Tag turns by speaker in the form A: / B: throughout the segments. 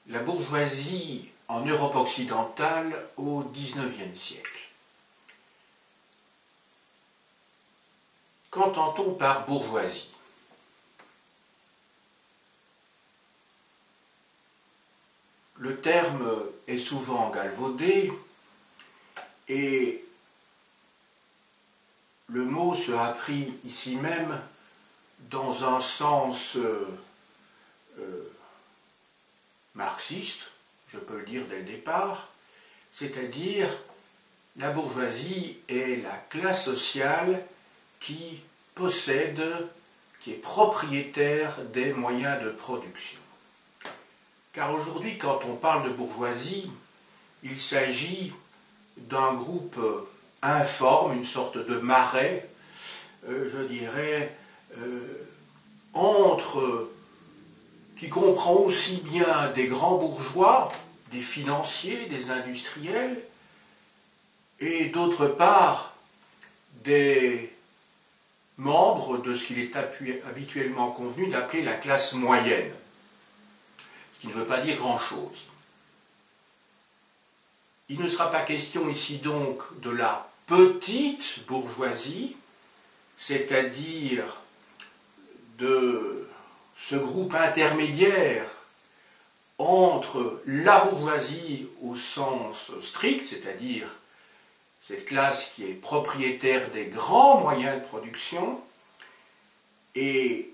A: la bourgeoisie en Europe occidentale au XIXe siècle. Qu'entend-on par bourgeoisie? Le terme est souvent galvaudé et le mot sera pris ici même dans un sens marxiste, je peux le dire dès le départ, c'est-à-dire la bourgeoisie est la classe sociale qui possède, qui est propriétaire des moyens de production. Car aujourd'hui, quand on parle de bourgeoisie, il s'agit d'un groupe informe, une sorte de marais, je dirais, qui comprend aussi bien des grands bourgeois, des financiers, des industriels, et d'autre part des membres de ce qu'il est habituellement convenu d'appeler la classe moyenne, ce qui ne veut pas dire grand-chose. Il ne sera pas question ici donc de la petite bourgeoisie, c'est-à-dire de ce groupe intermédiaire entre la bourgeoisie au sens strict, c'est-à-dire cette classe qui est propriétaire des grands moyens de production, et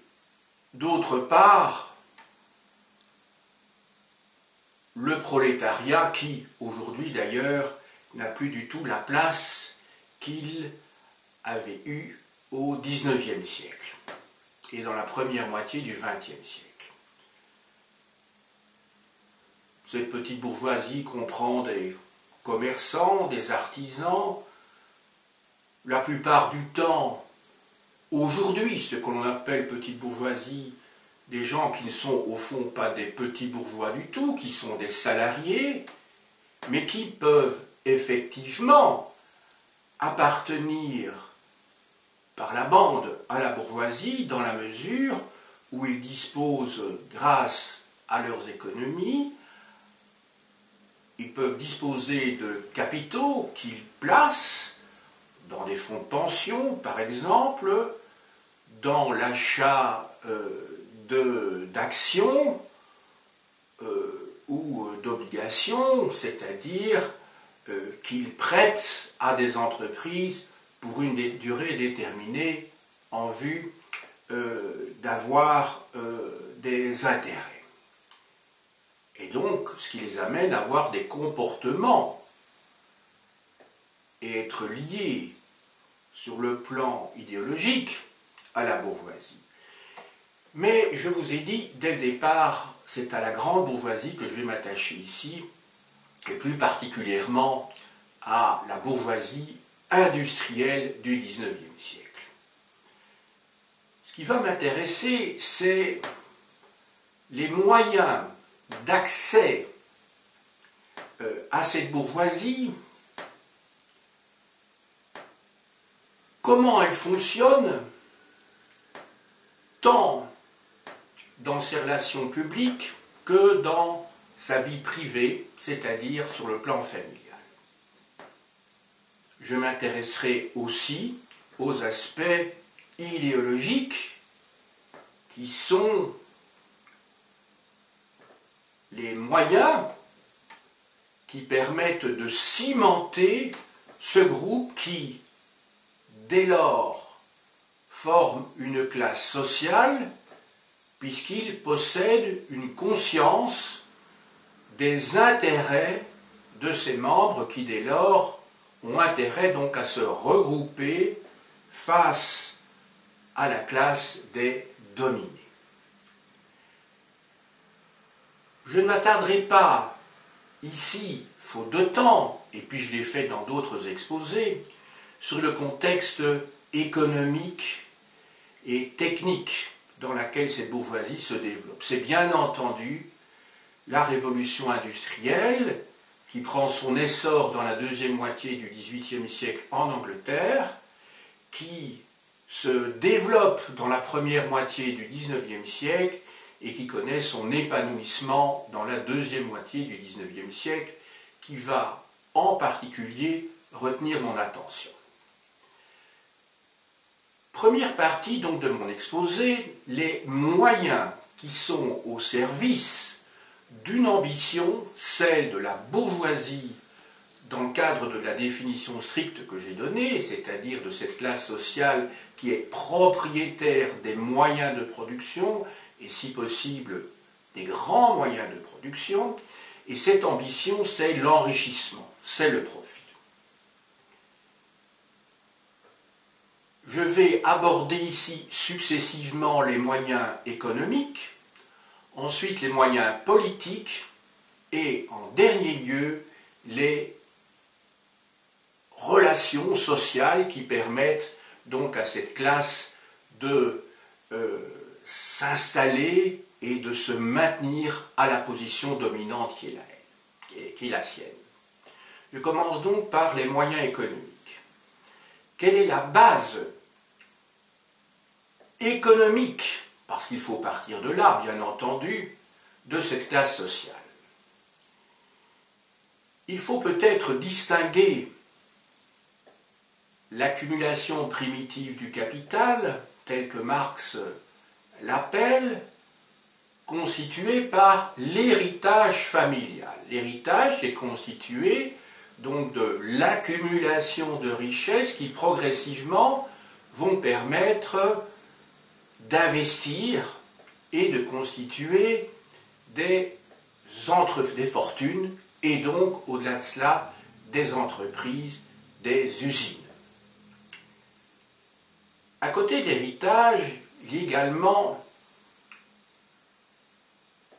A: d'autre part le prolétariat qui, aujourd'hui d'ailleurs, n'a plus du tout la place qu'il avait eue au XIXe siècle et dans la première moitié du XXe siècle. Cette petite bourgeoisie comprend des commerçants, des artisans, la plupart du temps, aujourd'hui, ce que l'on appelle petite bourgeoisie, des gens qui ne sont au fond pas des petits bourgeois du tout, qui sont des salariés, mais qui peuvent effectivement appartenir par la bande à la bourgeoisie dans la mesure où ils disposent, grâce à leurs économies, ils peuvent disposer de capitaux qu'ils placent dans des fonds de pension, par exemple, dans l'achat d'actions ou d'obligations, c'est-à-dire qu'ils prêtent à des entreprises pour une durée déterminée en vue d'avoir des intérêts. Et donc, ce qui les amène à avoir des comportements et être liés sur le plan idéologique à la bourgeoisie. Mais je vous ai dit, dès le départ, c'est à la grande bourgeoisie que je vais m'attacher ici, et plus particulièrement à la bourgeoisie industrielle du XIXe siècle. Ce qui va m'intéresser, c'est les moyens d'accès à cette bourgeoisie, comment elle fonctionne, tant dans ses relations publiques que dans sa vie privée, c'est-à-dire sur le plan familial. Je m'intéresserai aussi aux aspects idéologiques qui sont les moyens qui permettent de cimenter ce groupe qui, dès lors, forme une classe sociale puisqu'il possède une conscience des intérêts de ses membres qui, dès lors, ont intérêt donc à se regrouper face à la classe des dominés. Je ne m'attarderai pas ici, faute de temps, et puis je l'ai fait dans d'autres exposés, sur le contexte économique et technique dans lequel cette bourgeoisie se développe. C'est bien entendu la révolution industrielle qui prend son essor dans la deuxième moitié du XVIIIe siècle en Angleterre, qui se développe dans la première moitié du XIXe siècle et qui connaît son épanouissement dans la deuxième moitié du XIXe siècle, qui va en particulier retenir mon attention. Première partie donc de mon exposé, les moyens qui sont au service d'une ambition, celle de la bourgeoisie dans le cadre de la définition stricte que j'ai donnée, c'est-à-dire de cette classe sociale qui est propriétaire des moyens de production et si possible des grands moyens de production, et cette ambition c'est l'enrichissement, c'est le profit. Je vais aborder ici successivement les moyens économiques, ensuite les moyens politiques et en dernier lieu les relations sociales qui permettent donc à cette classe de s'installer et de se maintenir à la position dominante qui est la sienne. Je commence donc par les moyens économiques. Quelle est la base économique, parce qu'il faut partir de là, bien entendu, de cette classe sociale? Il faut peut-être distinguer l'accumulation primitive du capital, telle que Marx l'appelle, constituée par l'héritage familial. L'héritage est constitué donc de l'accumulation de richesses qui progressivement vont permettre d'investir et de constituer des fortunes et donc au-delà de cela des entreprises, des usines. À côté de l'héritage, il y a également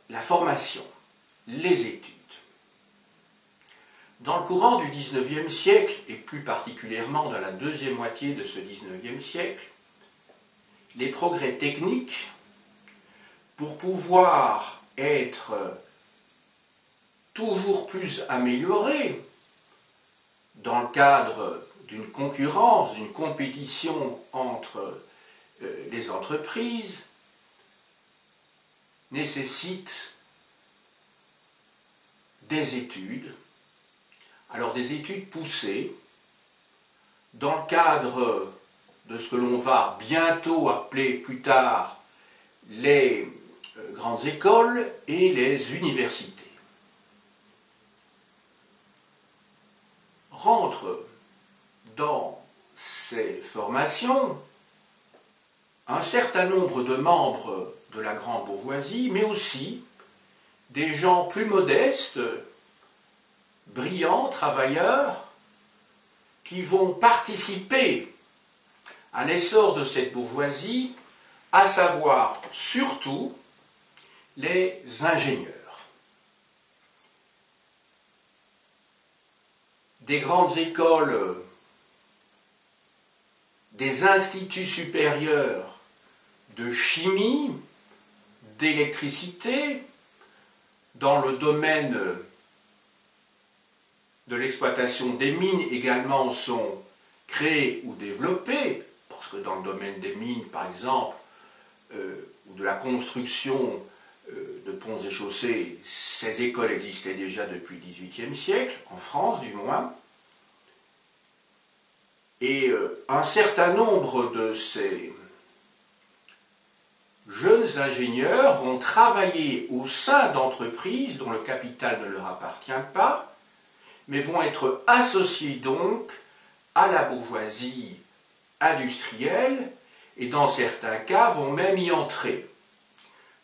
A: la formation, les études. Dans le courant du XIXe siècle, et plus particulièrement dans la deuxième moitié de ce XIXe siècle, les progrès techniques, pour pouvoir être toujours plus améliorés dans le cadre d'une concurrence, d'une compétition entre les entreprises, nécessitent des études, alors des études poussées, dans le cadre de ce que l'on va bientôt appeler plus tard les grandes écoles et les universités. Rentrent dans ces formations un certain nombre de membres de la grande bourgeoisie, mais aussi des gens plus modestes, brillants, travailleurs, qui vont participer à l'essor de cette bourgeoisie, à savoir surtout les ingénieurs. Des grandes écoles, des instituts supérieurs de chimie, d'électricité, dans le domaine de l'exploitation des mines également sont créés ou développés, parce que dans le domaine des mines, par exemple, ou de la construction de ponts et chaussées, ces écoles existaient déjà depuis le XVIIIe siècle, en France du moins, et un certain nombre de ces jeunes ingénieurs vont travailler au sein d'entreprises dont le capital ne leur appartient pas, mais vont être associés donc à la bourgeoisie industrielle et dans certains cas vont même y entrer,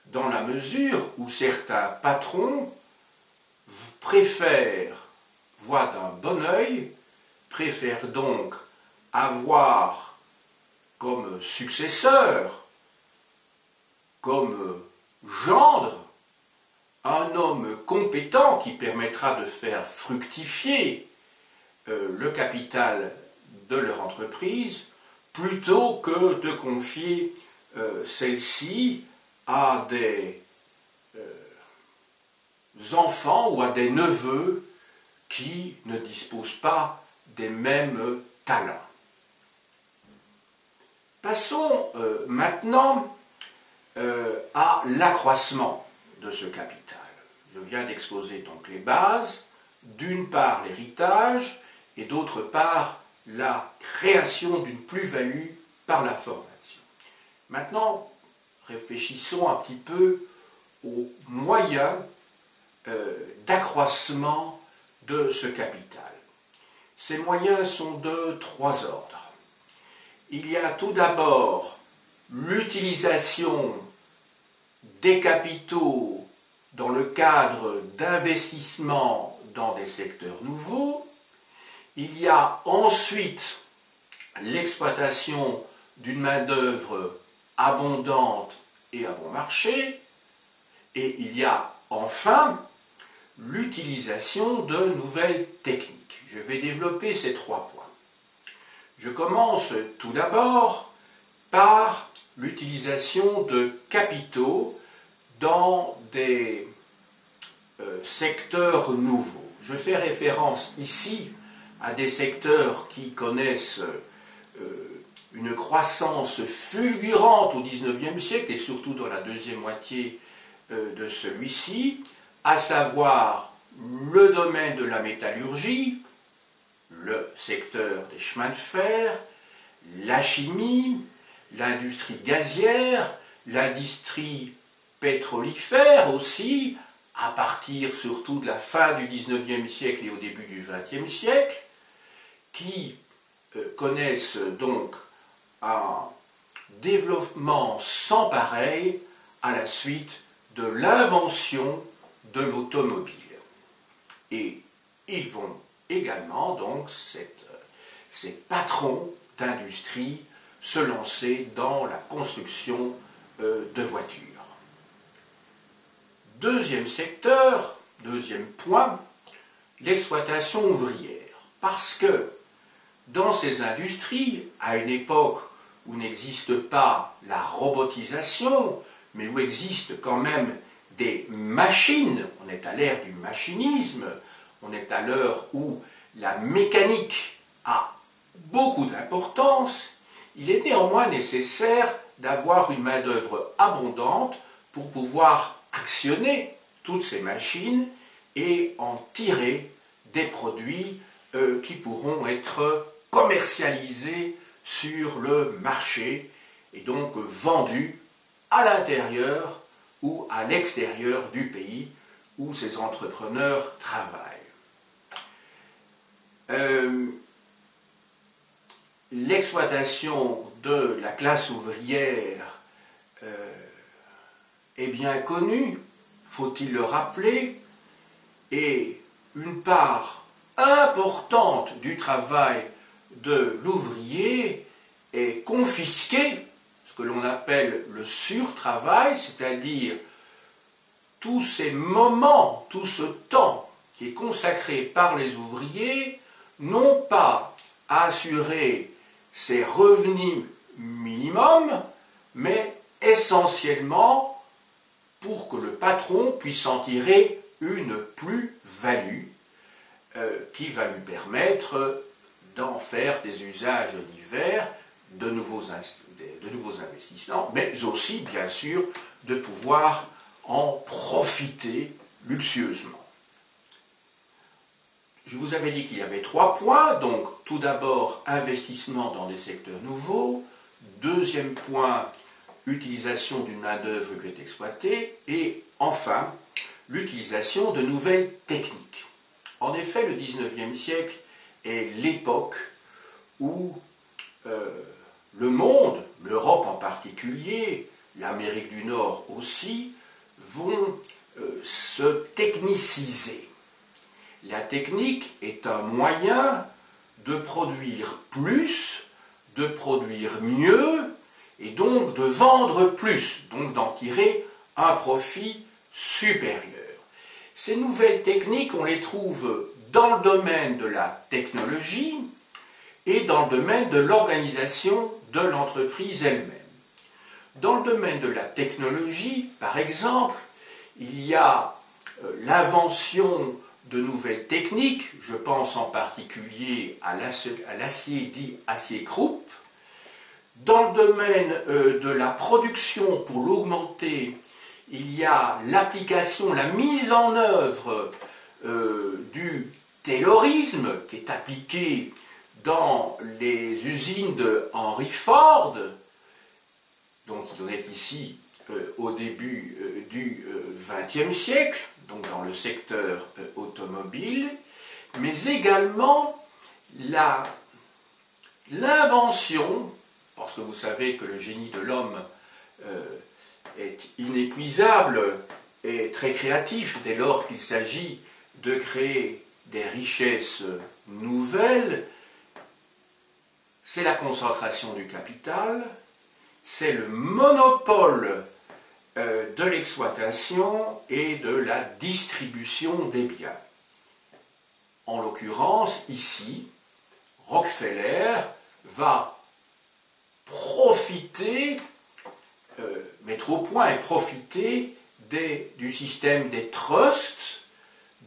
A: dans la mesure où certains patrons voient d'un bon œil, préfèrent donc avoir comme successeur, comme gendre, un homme compétent qui permettra de faire fructifier le capital de leur entreprise, plutôt que de confier celle-ci à des enfants ou à des neveux qui ne disposent pas des mêmes talents. Passons maintenant à l'accroissement de ce capital. Je viens d'exposer donc les bases, d'une part l'héritage et d'autre part la création d'une plus-value par la formation. Maintenant, réfléchissons un petit peu aux moyens d'accroissement de ce capital. Ces moyens sont de trois ordres. Il y a tout d'abord l'utilisation des capitaux dans le cadre d'investissements dans des secteurs nouveaux. Il y a ensuite l'exploitation d'une main-d'œuvre abondante et à bon marché. Et il y a enfin l'utilisation de nouvelles techniques. Je vais développer ces trois points. Je commence tout d'abord par l'utilisation de capitaux dans des secteurs nouveaux. Je fais référence ici à des secteurs qui connaissent une croissance fulgurante au XIXe siècle et surtout dans la deuxième moitié de celui-ci, à savoir le domaine de la métallurgie, le secteur des chemins de fer, la chimie, l'industrie gazière, l'industrie pétrolifère aussi, à partir surtout de la fin du XIXe siècle et au début du XXe siècle, qui connaissent donc un développement sans pareil à la suite de l'invention de l'automobile. Et ils vont également, donc, ces patrons d'industrie se lancer dans la construction de voitures. Deuxième secteur, deuxième point, l'exploitation ouvrière. Parce que dans ces industries, à une époque où n'existe pas la robotisation, mais où existent quand même des machines, on est à l'ère du machinisme, on est à l'heure où la mécanique a beaucoup d'importance, il est néanmoins nécessaire d'avoir une main-d'œuvre abondante pour pouvoir actionner toutes ces machines et en tirer des produits qui pourront être commercialisés sur le marché et donc vendus à l'intérieur ou à l'extérieur du pays où ces entrepreneurs travaillent. L'exploitation de la classe ouvrière est bien connue, faut-il le rappeler, et une part importante du travail de l'ouvrier est confisquée, ce que l'on appelle le surtravail, c'est-à-dire tous ces moments, tout ce temps qui est consacré par les ouvriers, non pas à assurer ses revenus minimums, mais essentiellement pour que le patron puisse en tirer une plus-value qui va lui permettre d'en faire des usages divers, de nouveaux investissements, mais aussi, bien sûr, de pouvoir en profiter luxueusement. Je vous avais dit qu'il y avait trois points, donc tout d'abord, investissement dans des secteurs nouveaux, deuxième point, utilisation d'une main-d'œuvre qui est exploitée, et enfin, l'utilisation de nouvelles techniques. En effet, le XIXe siècle est l'époque où le monde, l'Europe en particulier, l'Amérique du Nord aussi, vont se techniciser. La technique est un moyen de produire plus, de produire mieux, et donc de vendre plus, donc d'en tirer un profit supérieur. Ces nouvelles techniques, on les trouve dans le domaine de la technologie et dans le domaine de l'organisation de l'entreprise elle-même. Dans le domaine de la technologie, par exemple, il y a l'invention de nouvelles techniques, je pense en particulier à l'acier dit acier Krupp, Dans le domaine de la production, pour l'augmenter, il y a l'application, la mise en œuvre du taylorisme qui est appliqué dans les usines de Henry Ford, donc il en est ici au début du XXe siècle, donc dans le secteur automobile, mais également l'invention, parce que vous savez que le génie de l'homme est inépuisable et très créatif dès lors qu'il s'agit de créer des richesses nouvelles, c'est la concentration du capital, c'est le monopole de l'exploitation et de la distribution des biens. En l'occurrence, ici, Rockefeller va profiter, mettre au point et profiter du système des trusts,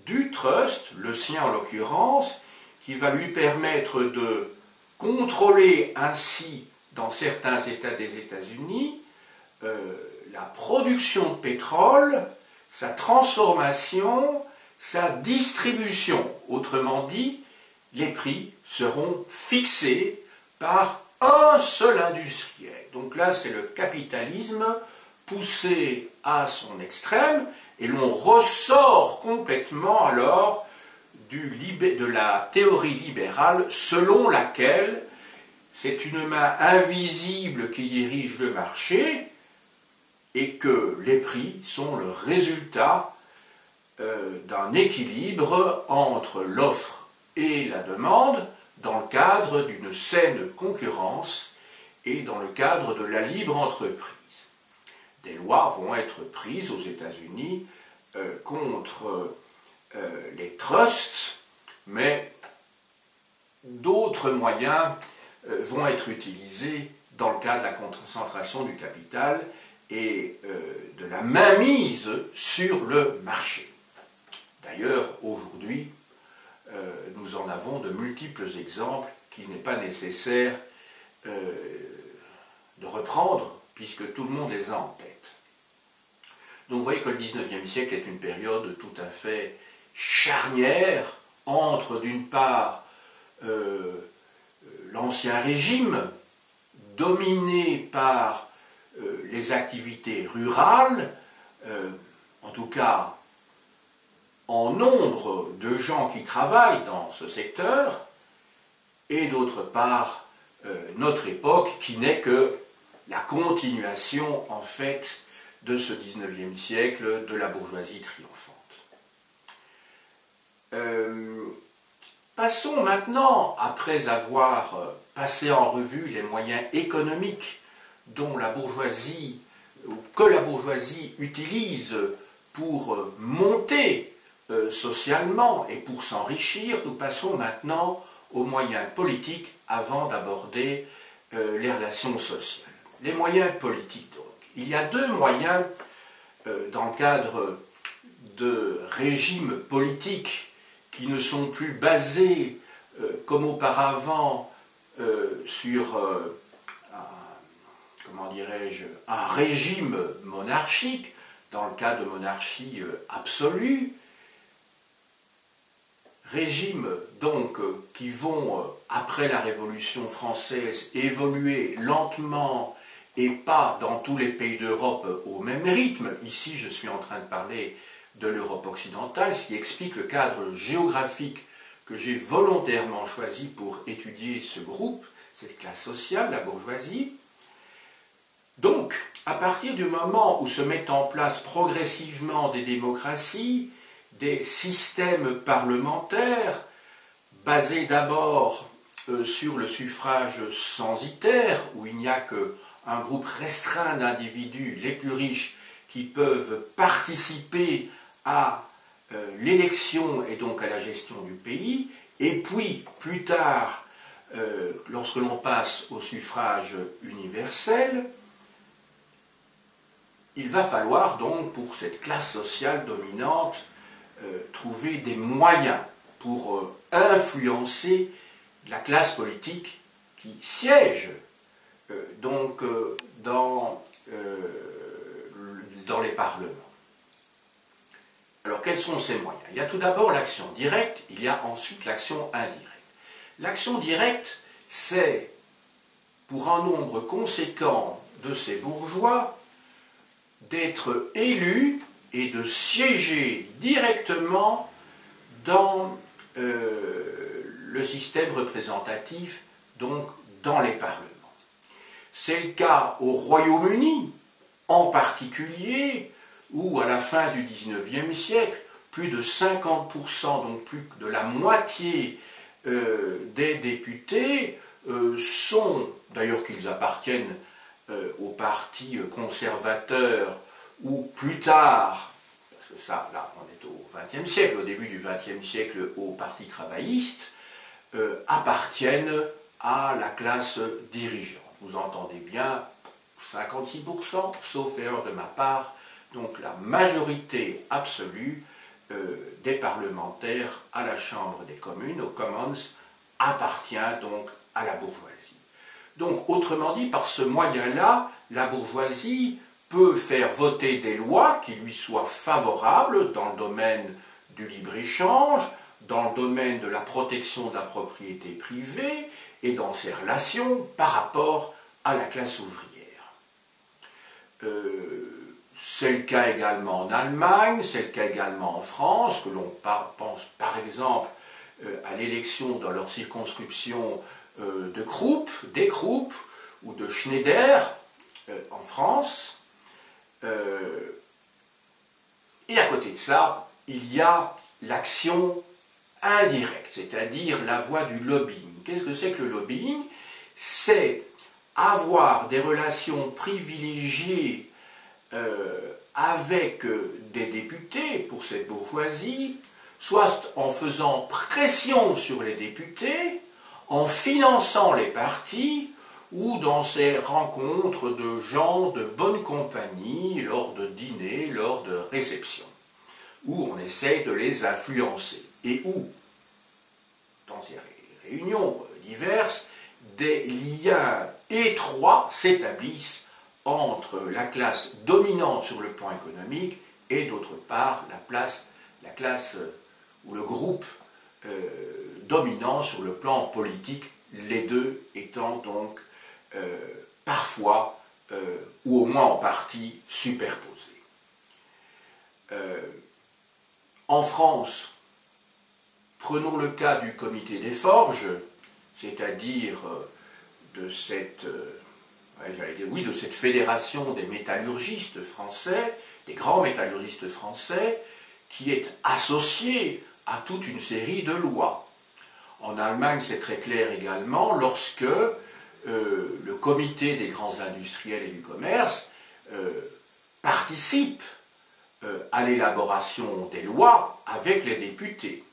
A: du trust, le sien en l'occurrence, qui va lui permettre de contrôler ainsi, dans certains États des États-Unis, la production de pétrole, sa transformation, sa distribution. Autrement dit, les prix seront fixés par un seul industriel. Donc là, c'est le capitalisme poussé à son extrême, et l'on ressort complètement alors de la théorie libérale selon laquelle c'est une main invisible qui dirige le marché et que les prix sont le résultat d'un équilibre entre l'offre et la demande dans le cadre d'une saine concurrence et dans le cadre de la libre entreprise. Des lois vont être prises aux États-Unis contre les trusts, mais d'autres moyens vont être utilisés dans le cadre de la concentration du capital et de la mainmise sur le marché. D'ailleurs, aujourd'hui, nous en avons de multiples exemples qu'il n'est pas nécessaire de reprendre, puisque tout le monde les a en tête. Donc vous voyez que le XIXe siècle est une période tout à fait charnière entre, d'une part, l'ancien régime, dominé par les activités rurales, en tout cas en nombre de gens qui travaillent dans ce secteur, et d'autre part, notre époque qui n'est que la continuation, en fait, de ce XIXe siècle, de la bourgeoisie triomphante. Passons maintenant, après avoir passé en revue les moyens économiques dont la bourgeoisie, ou que la bourgeoisie utilise pour monter socialement et pour s'enrichir, nous passons maintenant aux moyens politiques avant d'aborder les relations sociales. Les moyens politiques, donc. Il y a deux moyens dans le cadre de régimes politiques qui ne sont plus basés, comme auparavant, sur un régime monarchique, dans le cas de monarchie absolue, régimes donc qui vont, après la Révolution française, évoluer lentement et pas dans tous les pays d'Europe au même rythme. Ici, je suis en train de parler de l'Europe occidentale, ce qui explique le cadre géographique que j'ai volontairement choisi pour étudier ce groupe, cette classe sociale, la bourgeoisie. Donc, à partir du moment où se mettent en place progressivement des démocraties, des systèmes parlementaires, basés d'abord sur le suffrage censitaire, où il n'y a qu'un groupe restreint d'individus, les plus riches, qui peuvent participer à l'élection et donc à la gestion du pays, et puis, plus tard, lorsque l'on passe au suffrage universel, il va falloir donc, pour cette classe sociale dominante, trouver des moyens pour influencer la classe politique qui siège dans les parlements. Alors quels sont ces moyens? Il y a tout d'abord l'action directe, il y a ensuite l'action indirecte. L'action directe, c'est pour un nombre conséquent de ces bourgeois d'être élus et de siéger directement dans le système représentatif, donc dans les parlements. C'est le cas au Royaume-Uni, en particulier, où à la fin du XIXe siècle, plus de 50%, donc plus de la moitié des députés sont, d'ailleurs qu'ils appartiennent au parti conservateur, ou plus tard, parce que ça, là, on est au XXe siècle, au début du XXe siècle, au parti travailliste, appartiennent à la classe dirigeante. Vous entendez bien, 56%, sauf erreur de ma part, donc la majorité absolue des parlementaires à la Chambre des communes, aux Commons, appartient donc à la bourgeoisie. Donc, autrement dit, par ce moyen-là, la bourgeoisie peut faire voter des lois qui lui soient favorables dans le domaine du libre-échange, dans le domaine de la protection de la propriété privée et dans ses relations par rapport à la classe ouvrière. C'est le cas également en Allemagne, c'est le cas également en France, que l'on pense par exemple à l'élection dans leur circonscription de Krupp, des Krupp ou de Schneider en France. Et à côté de ça, il y a l'action indirecte, c'est-à-dire la voie du lobbying. Qu'est-ce que c'est que le lobbying? C'est avoir des relations privilégiées avec des députés pour cette bourgeoisie, soit en faisant pression sur les députés, en finançant les partis, ou dans ces rencontres de gens de bonne compagnie, lors de dîners, lors de réceptions, où on essaie de les influencer, et où, dans ces réunions diverses, des liens étroits s'établissent entre la classe dominante sur le plan économique et d'autre part la classe ou le groupe dominant sur le plan politique, les deux étant donc parfois ou au moins en partie superposés. En France, prenons le cas du comité des forges, c'est-à-dire de cette de cette fédération des métallurgistes français, des grands métallurgistes français, qui est associée à toute une série de lois. En Allemagne, c'est très clair également, lorsque le comité des grands industriels et du commerce participe à l'élaboration des lois avec les députés.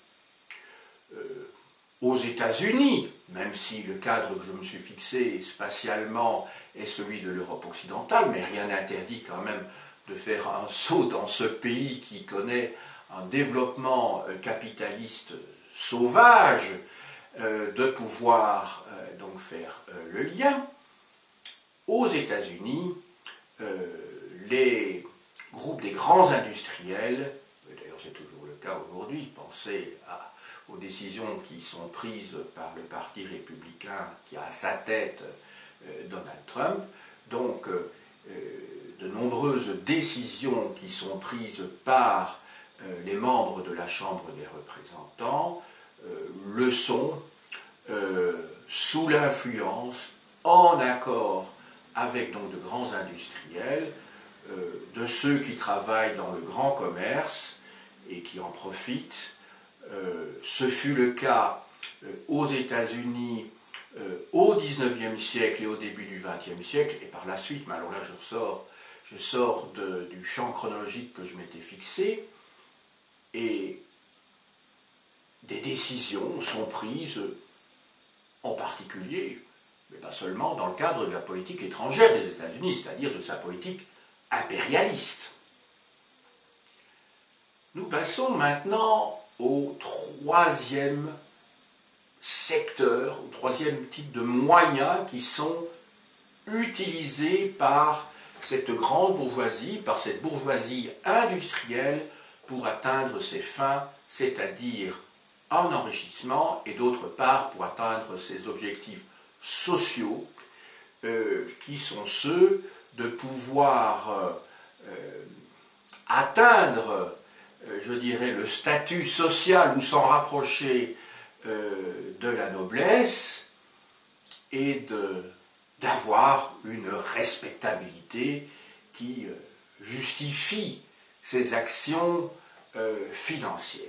A: Aux États-Unis, même si le cadre que je me suis fixé spatialement est celui de l'Europe occidentale, mais rien n'interdit quand même de faire un saut dans ce pays qui connaît un développement capitaliste sauvage, de pouvoir donc faire le lien. Aux États-Unis, les groupes des grands industriels, d'ailleurs c'est toujours le cas aujourd'hui, pensez aux décisions qui sont prises par le Parti républicain qui a à sa tête Donald Trump, donc de nombreuses décisions qui sont prises par les membres de la Chambre des représentants le sont sous l'influence, en accord avec donc de grands industriels, de ceux qui travaillent dans le grand commerce et qui en profitent. Ce fut le cas aux États-Unis au XIXe siècle et au début du XXe siècle, et par la suite, mais alors là je sors du champ chronologique que je m'étais fixé, et des décisions sont prises en particulier, mais pas seulement, dans le cadre de la politique étrangère des États-Unis, c'est-à-dire de sa politique impérialiste. Nous passons maintenant au troisième secteur, au troisième type de moyens qui sont utilisés par cette grande bourgeoisie, par cette bourgeoisie industrielle, pour atteindre ses fins, c'est-à-dire un enrichissement, et d'autre part pour atteindre ses objectifs sociaux, qui sont ceux de pouvoir atteindre, je dirais, le statut social ou s'en rapprocher de la noblesse et d'avoir une respectabilité qui justifie ses actions financières.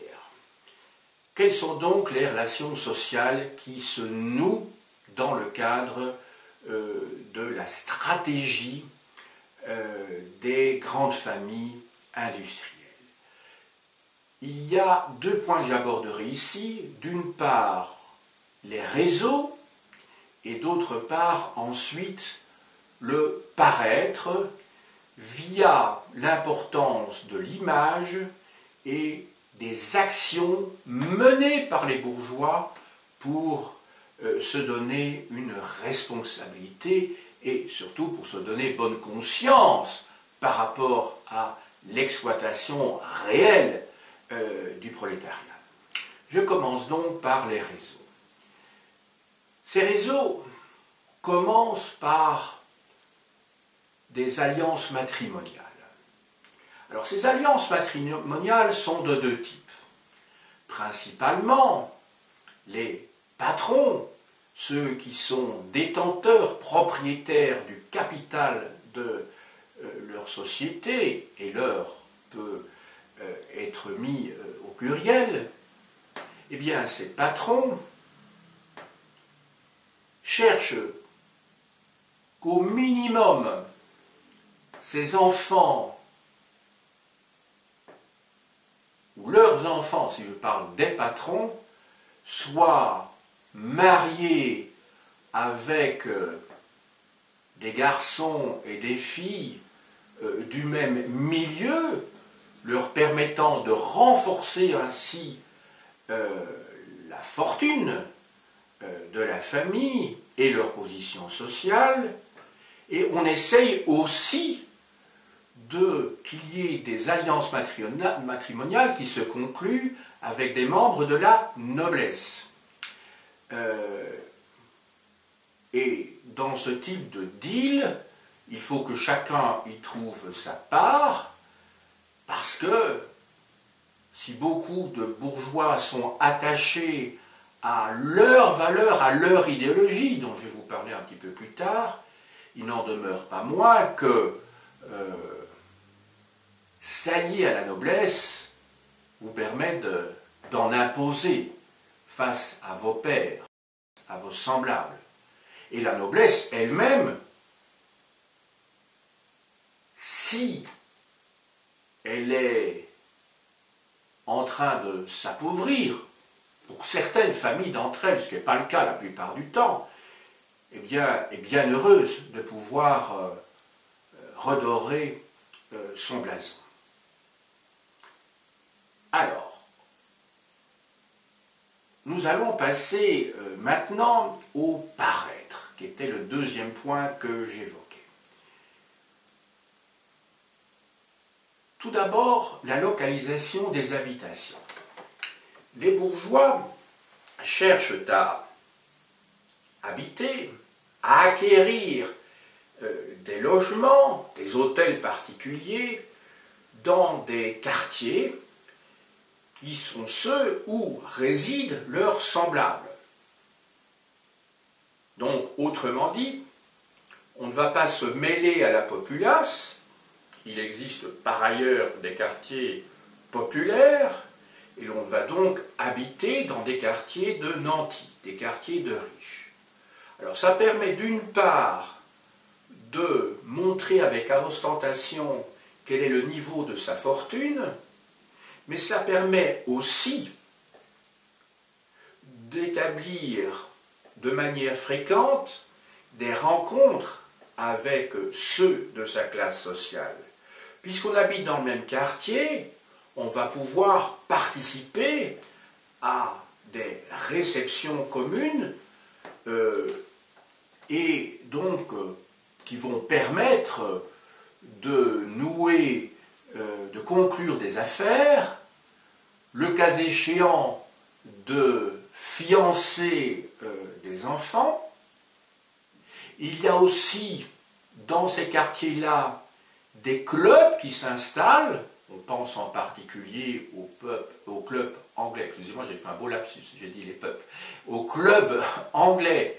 A: Quelles sont donc les relations sociales qui se nouent dans le cadre de la stratégie des grandes familles industrielles? Il y a deux points que j'aborderai ici. D'une part, les réseaux, et d'autre part, ensuite, le paraître via l'importance de l'image et des actions menées par les bourgeois pour se donner une responsabilité et surtout pour se donner bonne conscience par rapport à l'exploitation réelle du prolétariat. Je commence donc par les réseaux. Ces réseaux commencent par des alliances matrimoniales. Alors ces alliances matrimoniales sont de deux types. Principalement, les patrons, ceux qui sont détenteurs, propriétaires du capital de leur société, et leur peut être mis au pluriel, eh bien ces patrons cherchent qu'au minimum ces enfants, ou leurs enfants, si je parle des patrons, soient mariés avec des garçons et des filles du même milieu, leur permettant de renforcer ainsi la fortune de la famille et leur position sociale, et on essaye aussi qu'il y ait des alliances matrimoniales qui se concluent avec des membres de la noblesse. Et dans ce type de deal, il faut que chacun y trouve sa part, parce que si beaucoup de bourgeois sont attachés à leur valeur, à leur idéologie, dont je vais vous parler un petit peu plus tard, il n'en demeure pas moins que s'allier à la noblesse vous permet d'en imposer face à vos pairs, à vos semblables. Et la noblesse elle-même, si elle est en train de s'appauvrir, pour certaines familles d'entre elles, ce qui n'est pas le cas la plupart du temps, eh bien, est bien heureuse de pouvoir redorer son blason. Alors, nous allons passer maintenant au paraître, qui était le deuxième point que j'évoquais. Tout d'abord, la localisation des habitations. Les bourgeois cherchent à habiter, à acquérir des logements, des hôtels particuliers, dans des quartiers qui sont ceux où résident leurs semblables. Donc, autrement dit, on ne va pas se mêler à la populace. Il existe par ailleurs des quartiers populaires, et l'on va donc habiter dans des quartiers de nantis, des quartiers de riches. Alors ça permet d'une part de montrer avec ostentation quel est le niveau de sa fortune, mais cela permet aussi d'établir de manière fréquente des rencontres avec ceux de sa classe sociale. Puisqu'on habite dans le même quartier, on va pouvoir participer à des réceptions communes et donc qui vont permettre de nouer, de conclure des affaires, le cas échéant de fiancer des enfants. Il y a aussi dans ces quartiers-là des clubs qui s'installent. On pense en particulier au club anglais, excusez-moi, j'ai fait un beau lapsus, j'ai dit les peuples, au club anglais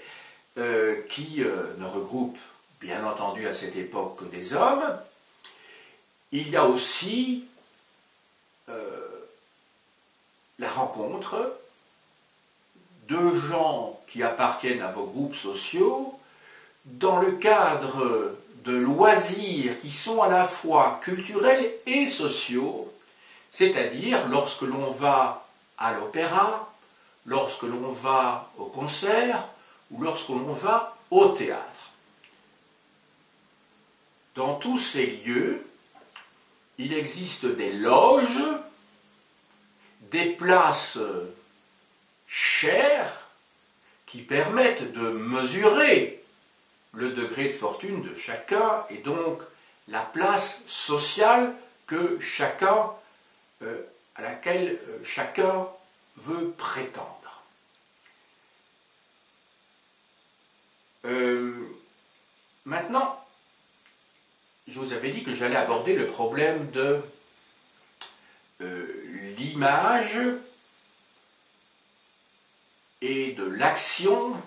A: qui ne regroupe bien entendu à cette époque que des hommes. Il y a aussi la rencontre de gens qui appartiennent à vos groupes sociaux dans le cadre de loisirs qui sont à la fois culturels et sociaux, c'est-à-dire lorsque l'on va à l'opéra, lorsque l'on va au concert ou lorsque l'on va au théâtre. Dans tous ces lieux, il existe des loges, des places chères qui permettent de mesurer le degré de fortune de chacun et donc la place sociale que chacun, à laquelle chacun veut prétendre. Maintenant, je vous avais dit que j'allais aborder le problème de l'image et de l'action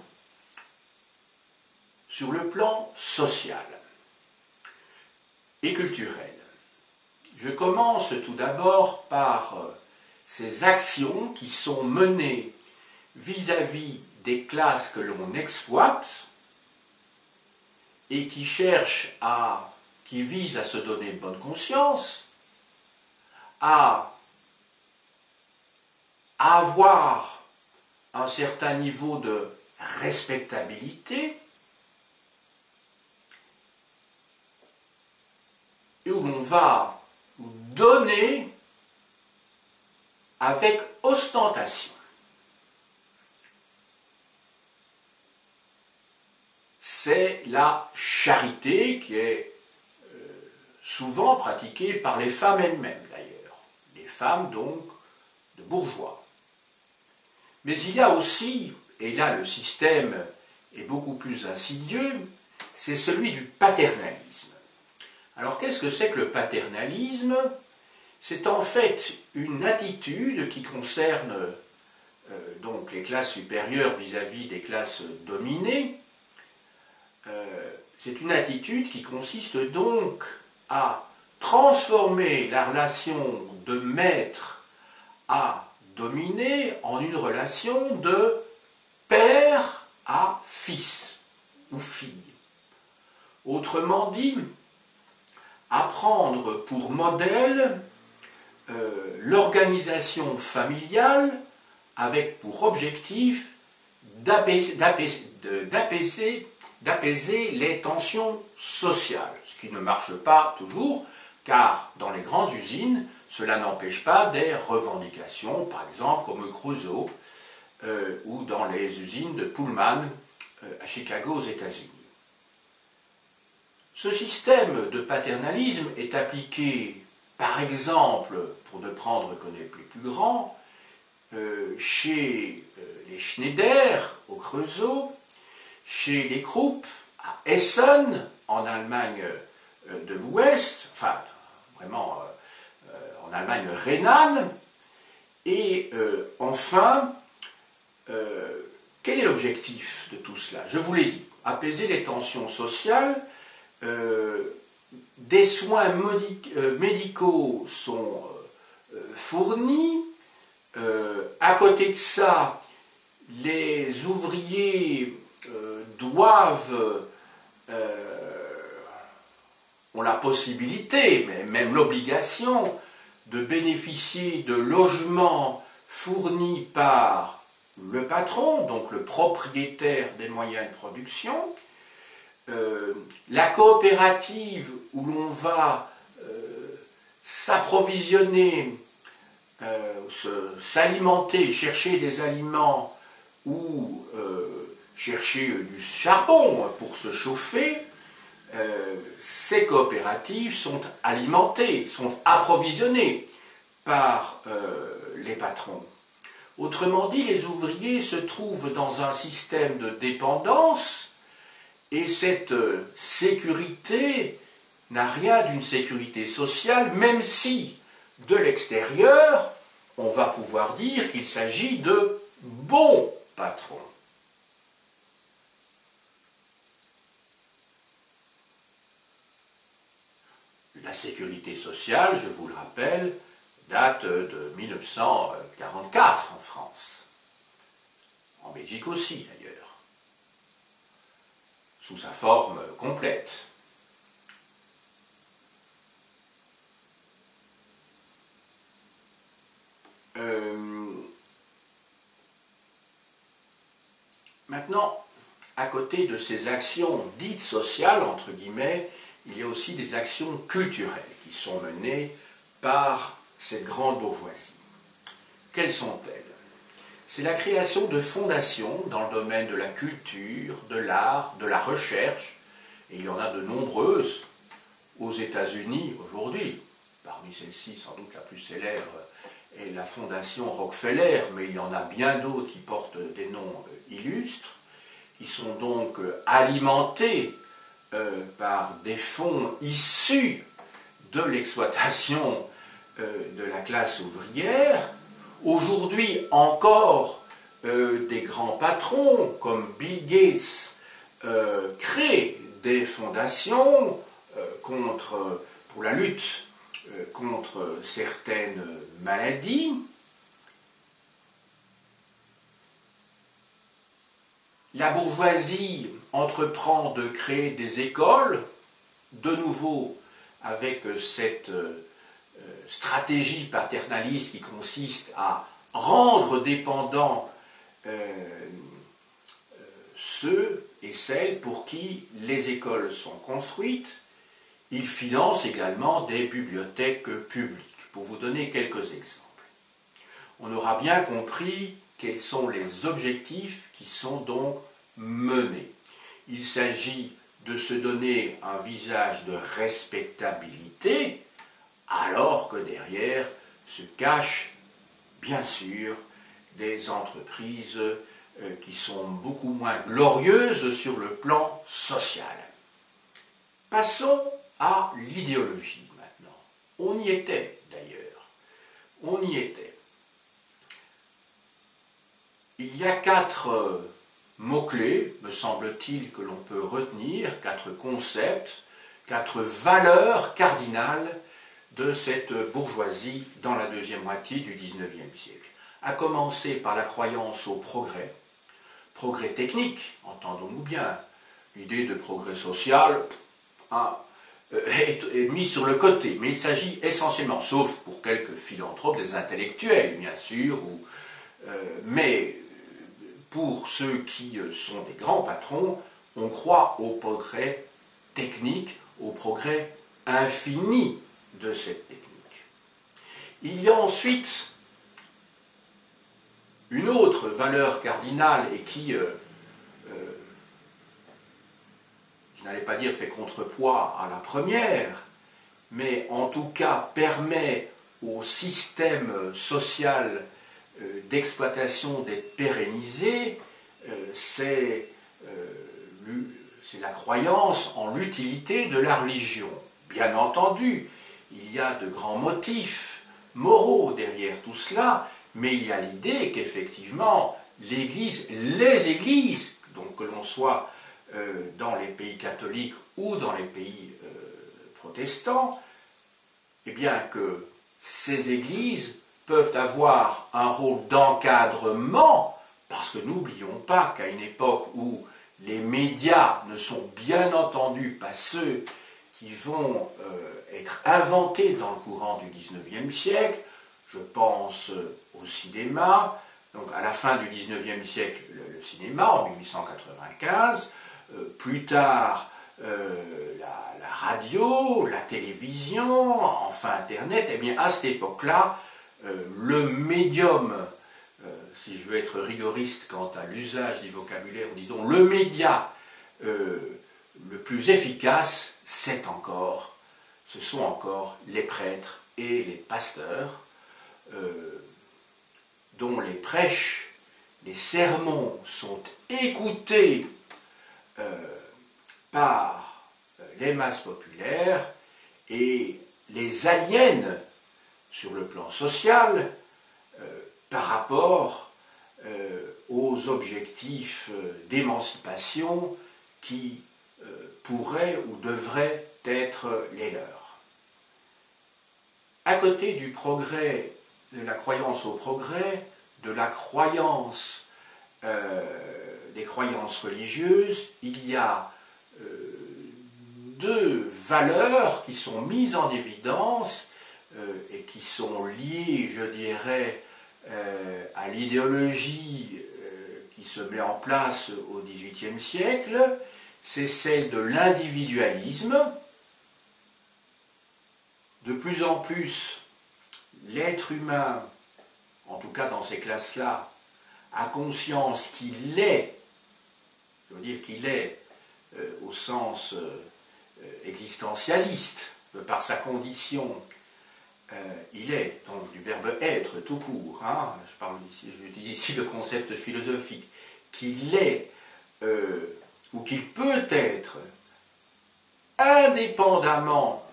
A: sur le plan social et culturel. Je commence tout d'abord par ces actions qui sont menées vis-à-vis des classes que l'on exploite et qui visent à se donner une bonne conscience, à avoir un certain niveau de respectabilité, et où l'on va donner avec ostentation. C'est la charité qui est souvent pratiquée par les femmes elles-mêmes d'ailleurs, les femmes donc de bourgeois. Mais il y a aussi, et là le système est beaucoup plus insidieux, c'est celui du paternalisme. Alors qu'est-ce que c'est que le paternalisme? C'est en fait une attitude qui concerne donc les classes supérieures vis-à-vis des classes dominées. C'est une attitude qui consiste donc à transformer la relation de maître à dominé en une relation de père à fils ou fille. Autrement dit, à prendre pour modèle l'organisation familiale avec pour objectif d'apaiser les tensions sociales, ce qui ne marche pas toujours, car dans les grandes usines, cela n'empêche pas des revendications, par exemple comme Crusoe, ou dans les usines de Pullman à Chicago aux États-Unis. Ce système de paternalisme est appliqué, par exemple, pour ne prendre que les plus grands, chez les Schneider au Creusot, chez les Krupp à Essen, en Allemagne de l'Ouest, enfin vraiment en Allemagne rhénane, et enfin, quel est l'objectif de tout cela? Je vous l'ai dit, apaiser les tensions sociales. Des soins médicaux sont fournis. À côté de ça, les ouvriers ont la possibilité, mais même l'obligation, de bénéficier de logements fournis par le patron, donc le propriétaire des moyens de production. La coopérative où l'on va s'approvisionner, s'alimenter, chercher des aliments ou chercher du charbon pour se chauffer, ces coopératives sont alimentées, sont approvisionnées par les patrons. Autrement dit, les ouvriers se trouvent dans un système de dépendance et cette sécurité n'a rien d'une sécurité sociale, même si de l'extérieur, on va pouvoir dire qu'il s'agit de bons patrons. La sécurité sociale, je vous le rappelle, date de 1944 en France. En Belgique aussi, d'ailleurs. Sous sa forme complète. Maintenant, à côté de ces actions dites sociales, entre guillemets, il y a aussi des actions culturelles qui sont menées par cette grande bourgeoisie. Quelles sont-elles? C'est la création de fondations dans le domaine de la culture, de l'art, de la recherche, et il y en a de nombreuses aux États-Unis aujourd'hui. Parmi celles-ci, sans doute la plus célèbre est la fondation Rockefeller, mais il y en a bien d'autres qui portent des noms illustres, qui sont donc alimentés par des fonds issus de l'exploitation de la classe ouvrière. Aujourd'hui encore, des grands patrons comme Bill Gates créent des fondations pour la lutte contre certaines maladies. La bourgeoisie entreprend de créer des écoles, de nouveau avec cette stratégie paternaliste qui consiste à rendre dépendants ceux et celles pour qui les écoles sont construites. Il finance également des bibliothèques publiques. Pour vous donner quelques exemples, on aura bien compris quels sont les objectifs qui sont donc menés. Il s'agit de se donner un visage de respectabilité, alors que derrière se cachent, bien sûr, des entreprises qui sont beaucoup moins glorieuses sur le plan social. Passons à l'idéologie maintenant. On y était d'ailleurs. On y était. Il y a 4 mots-clés, me semble-t-il, que l'on peut retenir, 4 concepts, 4 valeurs cardinales de cette bourgeoisie dans la deuxième moitié du XIXe siècle. À commencer par la croyance au progrès technique, entendons-nous bien. L'idée de progrès social est mise sur le côté, mais il s'agit essentiellement, sauf pour quelques philanthropes, des intellectuels, bien sûr, mais pour ceux qui sont des grands patrons, on croit au progrès technique, au progrès infini de cette technique. Il y a ensuite une autre valeur cardinale et qui, je n'allais pas dire fait contrepoids à la première, mais en tout cas permet au système social d'exploitation d'être pérennisé, c'est la croyance en l'utilité de la religion. Bien entendu, il y a de grands motifs moraux derrière tout cela, mais il y a l'idée qu'effectivement, les églises, donc que l'on soit dans les pays catholiques ou dans les pays protestants, eh bien que ces églises peuvent avoir un rôle d'encadrement, parce que n'oublions pas qu'à une époque où les médias ne sont bien entendu pas ceux qui vont être inventés dans le courant du XIXe siècle, je pense au cinéma, donc à la fin du XIXe siècle le cinéma en 1895, plus tard la radio, la télévision, enfin Internet, et bien à cette époque-là, le médium, si je veux être rigoriste quant à l'usage du vocabulaire, disons le média le plus efficace, ce sont encore les prêtres et les pasteurs, dont les prêches, les sermons sont écoutés par les masses populaires et les aliènent sur le plan social par rapport aux objectifs d'émancipation qui pourraient ou devraient être les leurs. À côté du progrès, de la croyance au progrès, de la croyance, des croyances religieuses, il y a deux valeurs qui sont mises en évidence et qui sont liées, je dirais, à l'idéologie qui se met en place au XVIIIe siècle. C'est celle de l'individualisme. De plus en plus, l'être humain, en tout cas dans ces classes-là, a conscience qu'il est, je veux dire qu'il est au sens existentialiste, par sa condition, il est, donc du verbe être tout court, hein, j'utilise ici le concept philosophique, qu'il est ou qu'il peut être indépendamment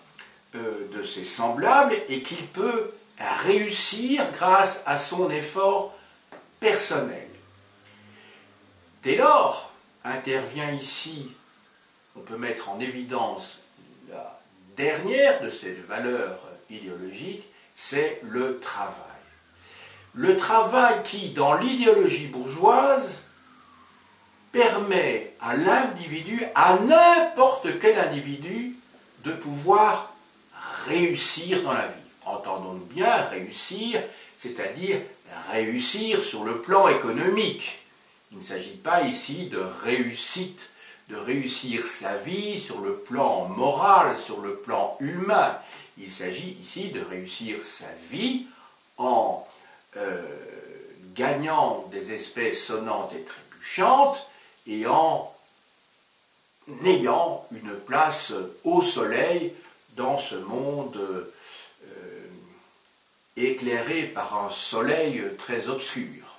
A: de ses semblables et qu'il peut réussir grâce à son effort personnel. Dès lors, intervient ici, on peut mettre en évidence la dernière de ces valeurs idéologiques, c'est le travail. Le travail qui, dans l'idéologie bourgeoise, permet à l'individu, à n'importe quel individu, de pouvoir réussir dans la vie. Entendons-nous bien, réussir, c'est-à-dire réussir sur le plan économique. Il ne s'agit pas ici de réussite, de réussir sa vie sur le plan moral, sur le plan humain. Il s'agit ici de réussir sa vie en gagnant des espèces sonnantes et trébuchantes et en ayant une place au soleil dans ce monde éclairé par un soleil très obscur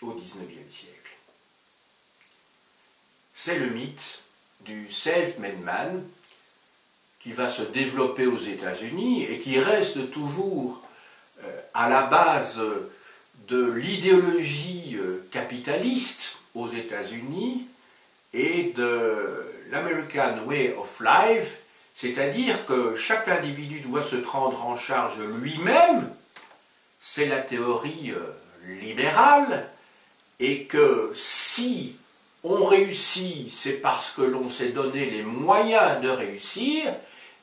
A: au XIXe siècle. C'est le mythe du self-made man qui va se développer aux États-Unis et qui reste toujours à la base de l'idéologie capitaliste aux États-Unis et de l'American Way of Life, c'est-à-dire que chaque individu doit se prendre en charge lui-même, c'est la théorie libérale, et que si on réussit, c'est parce que l'on s'est donné les moyens de réussir,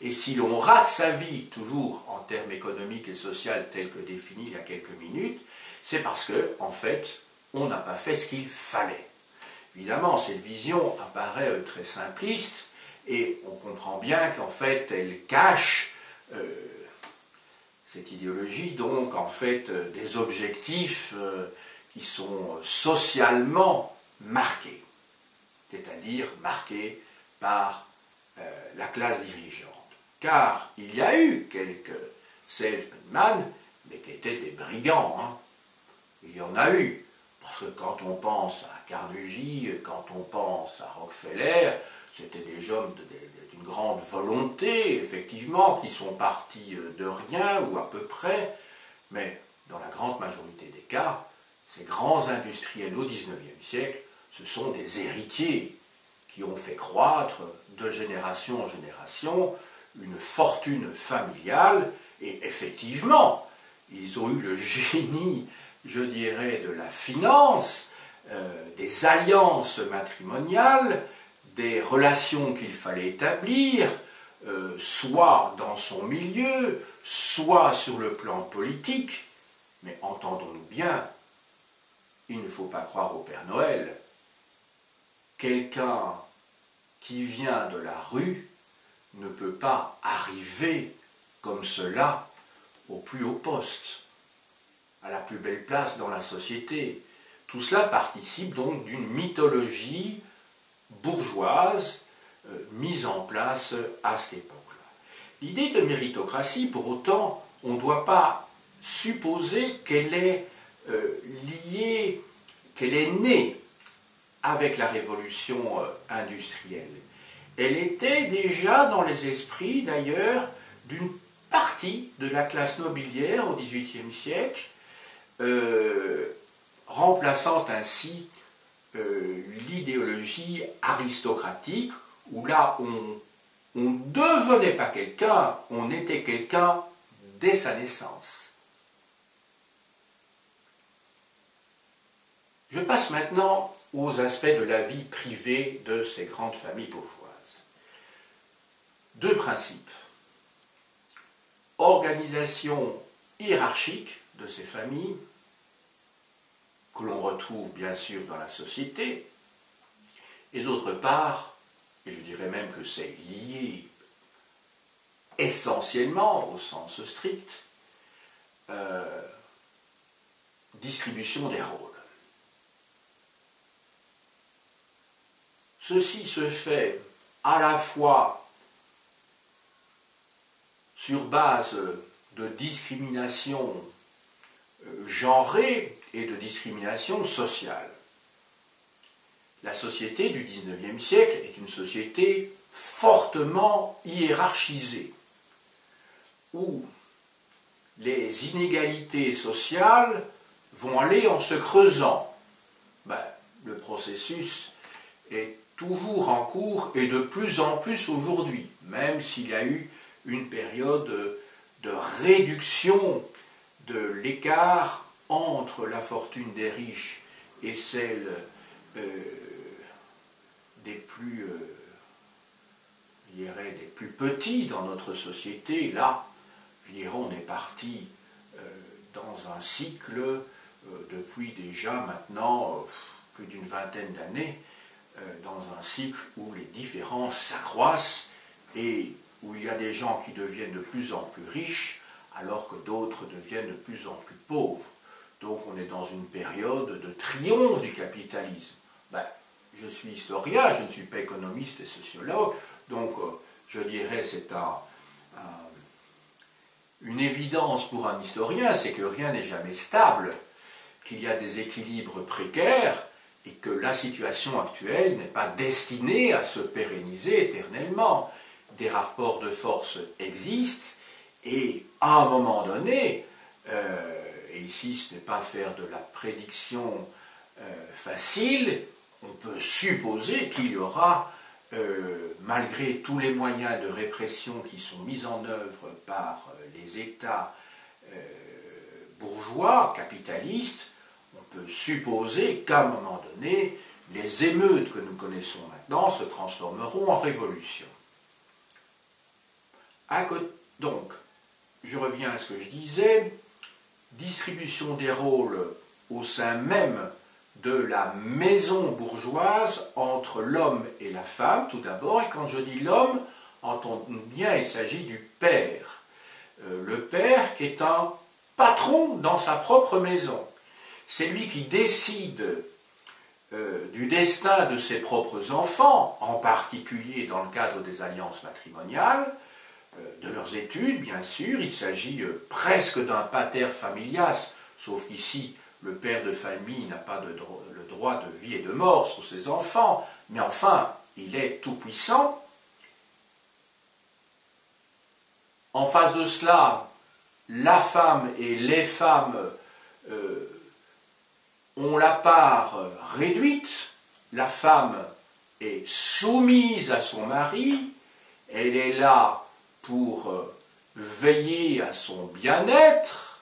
A: et si l'on rate sa vie, toujours en termes économiques et sociaux tels que définis il y a quelques minutes, c'est parce que, en fait, on n'a pas fait ce qu'il fallait. Évidemment, cette vision apparaît très simpliste, et on comprend bien qu'en fait, elle cache cette idéologie, donc, en fait, des objectifs qui sont socialement marqués, c'est-à-dire marqués par la classe dirigeante. Car il y a eu quelques self-made, mais qui étaient des brigands. Hein. Il y en a eu. Parce que quand on pense à Carnegie, quand on pense à Rockefeller, c'était des hommes d'une grande volonté, effectivement, qui sont partis de rien, ou à peu près, mais dans la grande majorité des cas, ces grands industriels au XIXe siècle, ce sont des héritiers qui ont fait croître de génération en génération une fortune familiale, et effectivement, ils ont eu le génie, je dirais, de la finance, des alliances matrimoniales, des relations qu'il fallait établir, soit dans son milieu, soit sur le plan politique, mais entendons-nous bien, il ne faut pas croire au Père Noël. Quelqu'un qui vient de la rue ne peut pas arriver comme cela au plus haut poste, à la plus belle place dans la société. Tout cela participe donc d'une mythologie bourgeoise mise en place à cette époque-là. L'idée de méritocratie, pour autant, on ne doit pas supposer qu'elle est liée, qu'elle est née avec la révolution industrielle. Elle était déjà dans les esprits, d'ailleurs, d'une partie de la classe nobiliaire au XVIIIe siècle, remplaçant ainsi l'idéologie aristocratique, où là, on ne devenait pas quelqu'un, on était quelqu'un dès sa naissance. Je passe maintenant aux aspects de la vie privée de ces grandes familles bourgeoises. Deux principes. Organisation hiérarchique de ces familles, que l'on retrouve bien sûr dans la société, et d'autre part, et je dirais même que c'est lié essentiellement au sens strict, distribution des rôles. Ceci se fait à la fois sur base de discrimination genrée et de discrimination sociale. La société du XIXe siècle est une société fortement hiérarchisée, où les inégalités sociales vont aller en se creusant. Le processus est toujours en cours et de plus en plus aujourd'hui, même s'il y a eu une période de réduction de l'écart entre la fortune des riches et celle des plus, des plus petits dans notre société. Là, je dirais, on est parti dans un cycle depuis déjà maintenant plus d'une vingtaine d'années, dans un cycle où les différences s'accroissent et où il y a des gens qui deviennent de plus en plus riches alors que d'autres deviennent de plus en plus pauvres. Donc on est dans une période de triomphe du capitalisme. Je suis historien, je ne suis pas économiste et sociologue, donc je dirais c'est une évidence pour un historien, c'est que rien n'est jamais stable, qu'il y a des équilibres précaires, et que la situation actuelle n'est pas destinée à se pérenniser éternellement. Des rapports de force existent, et à un moment donné, et ici ce n'est pas faire de la prédiction facile, on peut supposer qu'il y aura, malgré tous les moyens de répression qui sont mis en œuvre par les États bourgeois, capitalistes, on peut supposer qu'à un moment donné, les émeutes que nous connaissons maintenant se transformeront en révolution. Donc, je reviens à ce que je disais, distribution des rôles au sein même de la maison bourgeoise entre l'homme et la femme, tout d'abord, et quand je dis l'homme, entendons bien, il s'agit du père. Le père qui est un patron dans sa propre maison. C'est lui qui décide du destin de ses propres enfants, en particulier dans le cadre des alliances matrimoniales, de leurs études, bien sûr. Il s'agit presque d'un pater familias, sauf qu'ici, le père de famille n'a pas le droit de vie et de mort sur ses enfants, mais enfin, il est tout-puissant. En face de cela, la femme et les femmes ont la part réduite. La femme est soumise à son mari, elle est là pour veiller à son bien-être,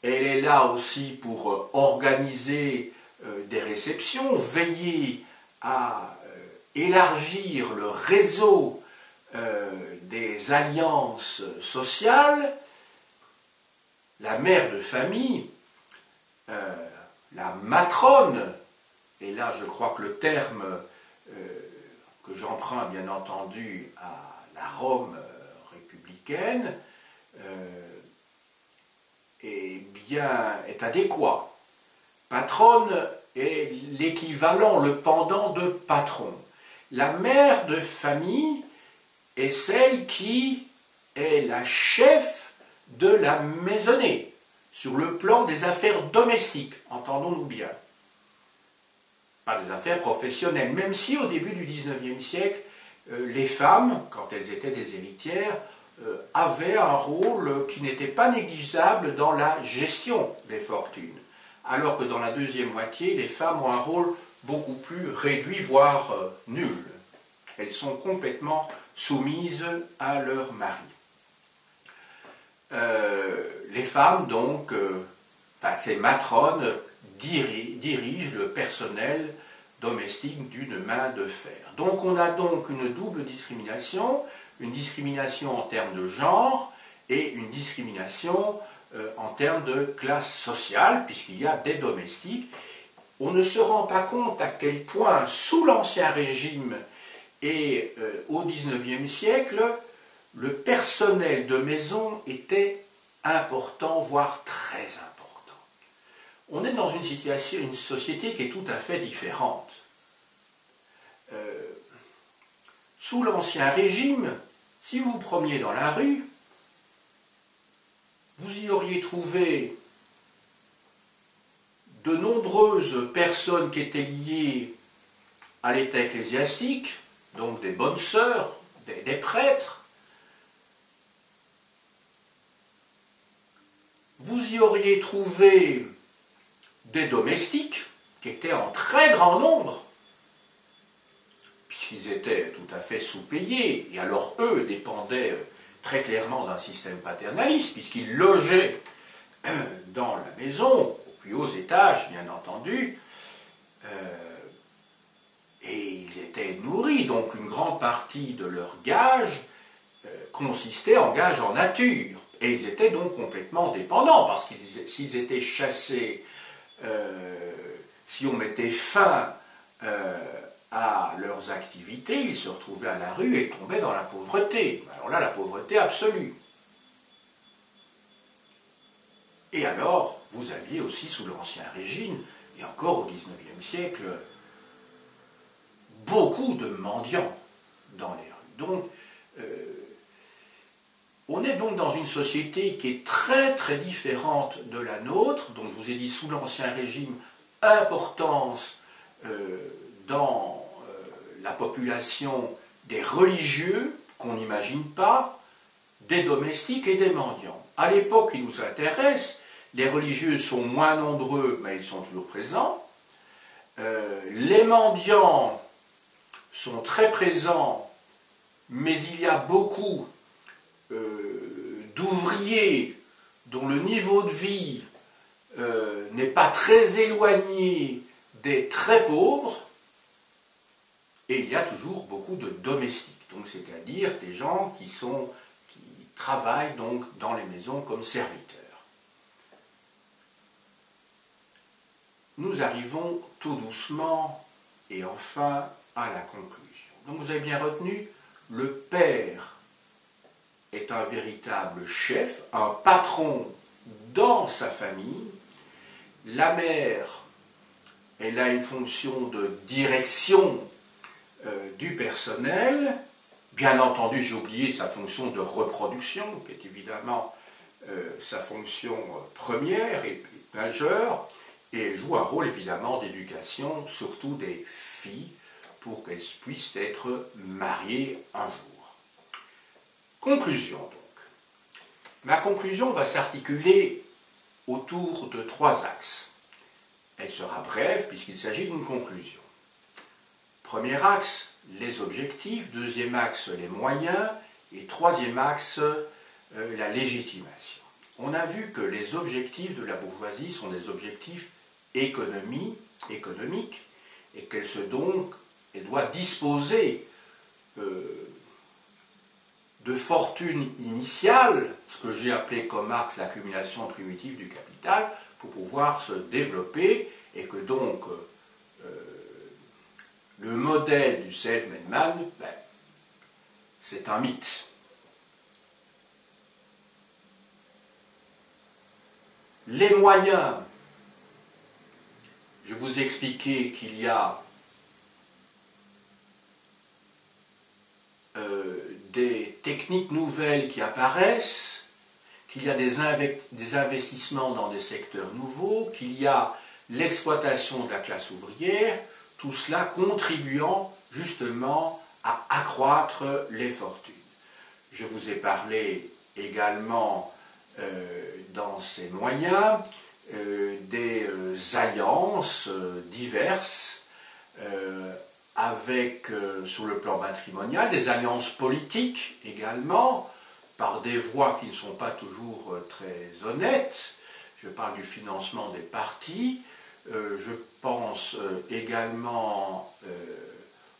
A: elle est là aussi pour organiser des réceptions, veiller à élargir le réseau des alliances sociales. La mère de famille, la matrone, et là je crois que le terme que j'emprunte bien entendu à la Rome républicaine est adéquat. Patronne est l'équivalent, le pendant de patron. La mère de famille est celle qui est la chef de la maisonnée, sur le plan des affaires domestiques, entendons-nous bien. Pas des affaires professionnelles, même si au début du XIXe siècle, les femmes, quand elles étaient des héritières, avaient un rôle qui n'était pas négligeable dans la gestion des fortunes, alors que dans la deuxième moitié, les femmes ont un rôle beaucoup plus réduit, voire nul. Elles sont complètement soumises à leur mari. Les femmes, donc, ces matrones, dirigent le personnel domestique d'une main de fer. Donc on a donc une double discrimination, une discrimination en termes de genre et une discrimination en termes de classe sociale, puisqu'il y a des domestiques. On ne se rend pas compte à quel point, sous l'Ancien Régime et au XIXe siècle, le personnel de maison était important, voire très important. On est dans une situation, une société qui est tout à fait différente. Sous l'Ancien Régime, si vous vous promeniez dans la rue, vous y auriez trouvé de nombreuses personnes qui étaient liées à l'état ecclésiastique, donc des bonnes sœurs, des prêtres. Vous y auriez trouvé des domestiques qui étaient en très grand nombre, puisqu'ils étaient tout à fait sous-payés, et alors eux dépendaient très clairement d'un système paternaliste, puisqu'ils logeaient dans la maison, aux plus hauts étages bien entendu, et ils étaient nourris, donc une grande partie de leur gage consistait en gage en nature, et ils étaient donc complètement dépendants, parce que s'ils étaient chassés, si on mettait fin à leurs activités, ils se retrouvaient à la rue et tombaient dans la pauvreté. Alors là, la pauvreté absolue. Et alors, vous aviez aussi sous l'Ancien Régime, et encore au XIXe siècle, beaucoup de mendiants dans les rues. Donc, on est donc dans une société qui est très très différente de la nôtre. Donc je vous ai dit sous l'Ancien Régime, importance dans la population des religieux qu'on n'imagine pas, des domestiques et des mendiants. À l'époque qui nous intéresse, les religieux sont moins nombreux, mais ils sont toujours présents. Les mendiants sont très présents, mais il y a beaucoup d'ouvriers dont le niveau de vie n'est pas très éloigné des très pauvres, et il y a toujours beaucoup de domestiques, donc c'est-à-dire des gens qui travaillent donc dans les maisons comme serviteurs. Nous arrivons tout doucement et enfin à la conclusion. Donc vous avez bien retenu, le père est un véritable chef, un patron dans sa famille. La mère, elle a une fonction de direction du personnel. Bien entendu, j'ai oublié sa fonction de reproduction, qui est évidemment sa fonction première et majeure, et elle joue un rôle évidemment d'éducation, surtout des filles, pour qu'elles puissent être mariées un jour. Conclusion donc. Ma conclusion va s'articuler autour de 3 axes. Elle sera brève puisqu'il s'agit d'une conclusion. Premier axe, les objectifs. Deuxième axe, les moyens. Et troisième axe, la légitimation. On a vu que les objectifs de la bourgeoisie sont des objectifs économiques et qu'elle doit disposer de fortune initiale, ce que j'ai appelé comme Marx l'accumulation primitive du capital, pour pouvoir se développer, et que donc le modèle du self-made man, c'est un mythe. Les moyens, je vous ai expliqué qu'il y a techniques nouvelles qui apparaissent, qu'il y a des investissements dans des secteurs nouveaux, qu'il y a l'exploitation de la classe ouvrière, tout cela contribuant justement à accroître les fortunes. Je vous ai parlé également dans ces moyens des alliances diverses avec, sur le plan matrimonial, des alliances politiques également, par des voies qui ne sont pas toujours très honnêtes. Je parle du financement des partis. Je pense également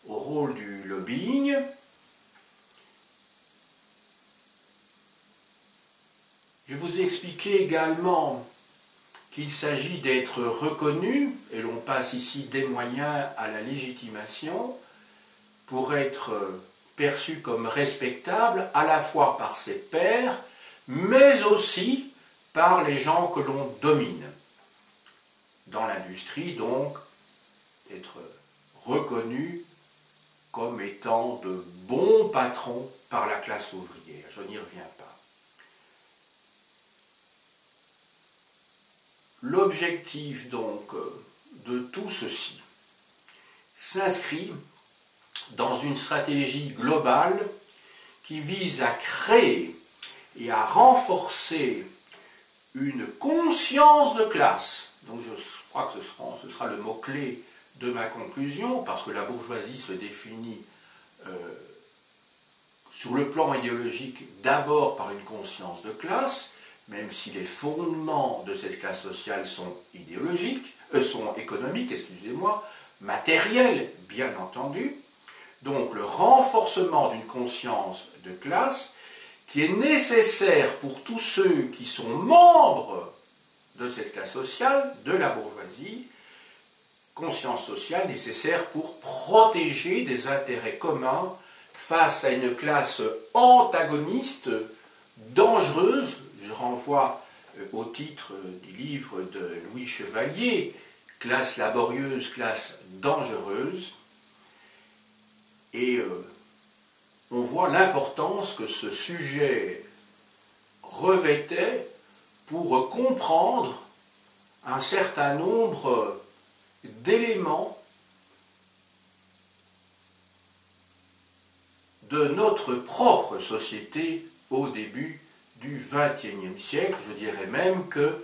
A: au rôle du lobbying. Je vous ai expliqué également qu'il s'agit d'être reconnu, et l'on passe ici des moyens à la légitimation, pour être perçu comme respectable à la fois par ses pairs, mais aussi par les gens que l'on domine. Dans l'industrie, donc, être reconnu comme étant de bons patrons par la classe ouvrière. Je n'y reviens pas. L'objectif, donc, de tout ceci s'inscrit dans une stratégie globale qui vise à créer et à renforcer une conscience de classe. Donc je crois que ce sera le mot-clé de ma conclusion, parce que la bourgeoisie se définit sur le plan idéologique d'abord par une conscience de classe, même si les fondements de cette classe sociale sont idéologiques, sont économiques, excusez-moi, matériels, bien entendu. Donc le renforcement d'une conscience de classe qui est nécessaire pour tous ceux qui sont membres de cette classe sociale, de la bourgeoisie, conscience sociale nécessaire pour protéger des intérêts communs face à une classe antagoniste, dangereuse. Je renvoie au titre du livre de Louis Chevalier, classe laborieuse, classe dangereuse. Et on voit l'importance que ce sujet revêtait pour comprendre un certain nombre d'éléments de notre propre société au début du XXIe siècle. Je dirais même que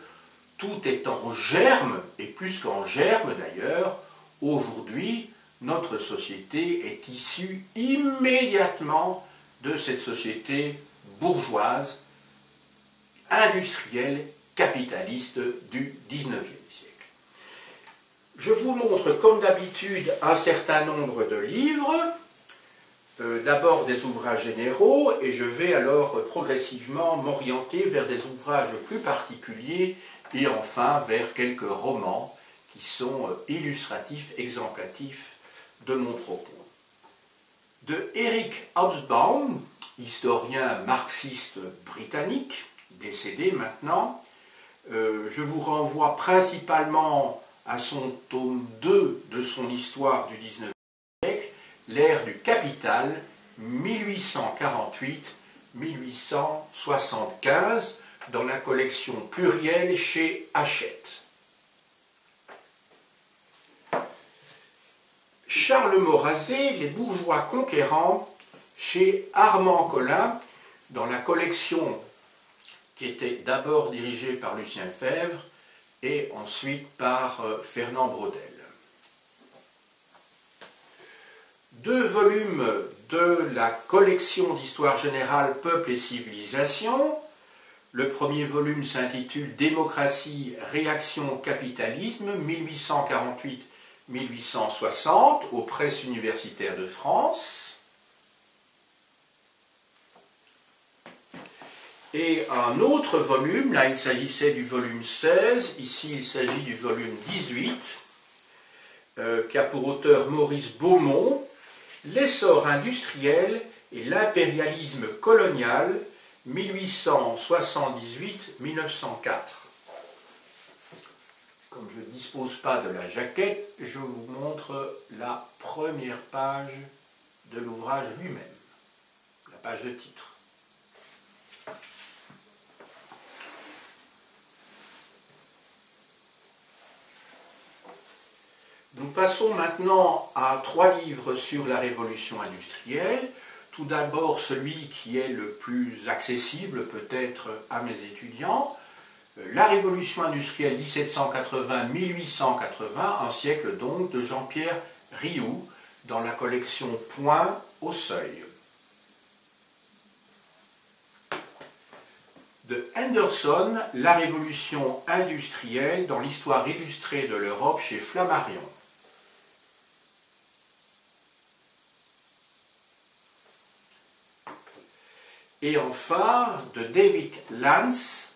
A: tout est en germe, et plus qu'en germe d'ailleurs, aujourd'hui, notre société est issue immédiatement de cette société bourgeoise, industrielle, capitaliste du XIXe siècle. Je vous montre comme d'habitude un certain nombre de livres, d'abord des ouvrages généraux, et je vais alors progressivement m'orienter vers des ouvrages plus particuliers et enfin vers quelques romans qui sont illustratifs, exemplatifs de mon propos. De Eric Hobsbawm, historien marxiste britannique, décédé maintenant, je vous renvoie principalement à son tome 2 de son histoire du XIXe siècle, l'ère du capital, 1848-1875, dans la collection plurielle chez Hachette. Charles Maurrazé, Les bourgeois conquérants, chez Armand Collin, dans la collection qui était d'abord dirigée par Lucien Febvre et ensuite par Fernand Braudel. 2 volumes de la collection d'histoire générale Peuple et civilisation. Le premier volume s'intitule Démocratie, réaction, capitalisme, 1848-1860, aux presses universitaires de France. Et un autre volume, là il s'agissait du volume 16, ici il s'agit du volume 18, qui a pour auteur Maurice Beaumont, L'essor industriel et l'impérialisme colonial, 1878-1904. Comme je ne dispose pas de la jaquette, je vous montre la première page de l'ouvrage lui-même, la page de titre. Nous passons maintenant à 3 livres sur la révolution industrielle. Tout d'abord celui qui est le plus accessible peut-être à mes étudiants, La révolution industrielle 1780-1880, un siècle donc, de Jean-Pierre Rioux, dans la collection Point au Seuil. De Henderson, La révolution industrielle dans l'histoire illustrée de l'Europe chez Flammarion. Et enfin, de David Lance,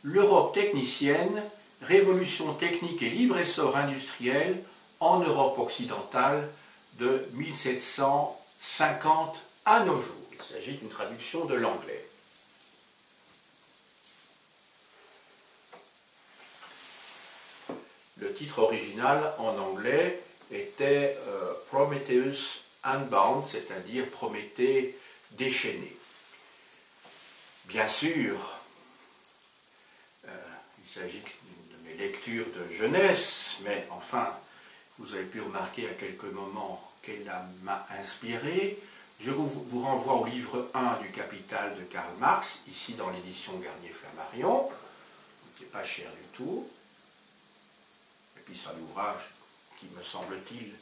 A: L'Europe technicienne, révolution technique et libre essor industriel en Europe occidentale de 1750 à nos jours. Il s'agit d'une traduction de l'anglais. Le titre original en anglais était Prometheus Unbound, c'est-à-dire Prométhée déchaîné. Bien sûr, il s'agit de mes lectures de jeunesse, mais enfin, vous avez pu remarquer à quelques moments qu'elle m'a inspiré. Je vous renvoie au livre 1 du Capital de Karl Marx, ici dans l'édition Garnier-Flammarion, qui n'est pas cher du tout. Et puis c'est un ouvrage qui, me semble-t-il,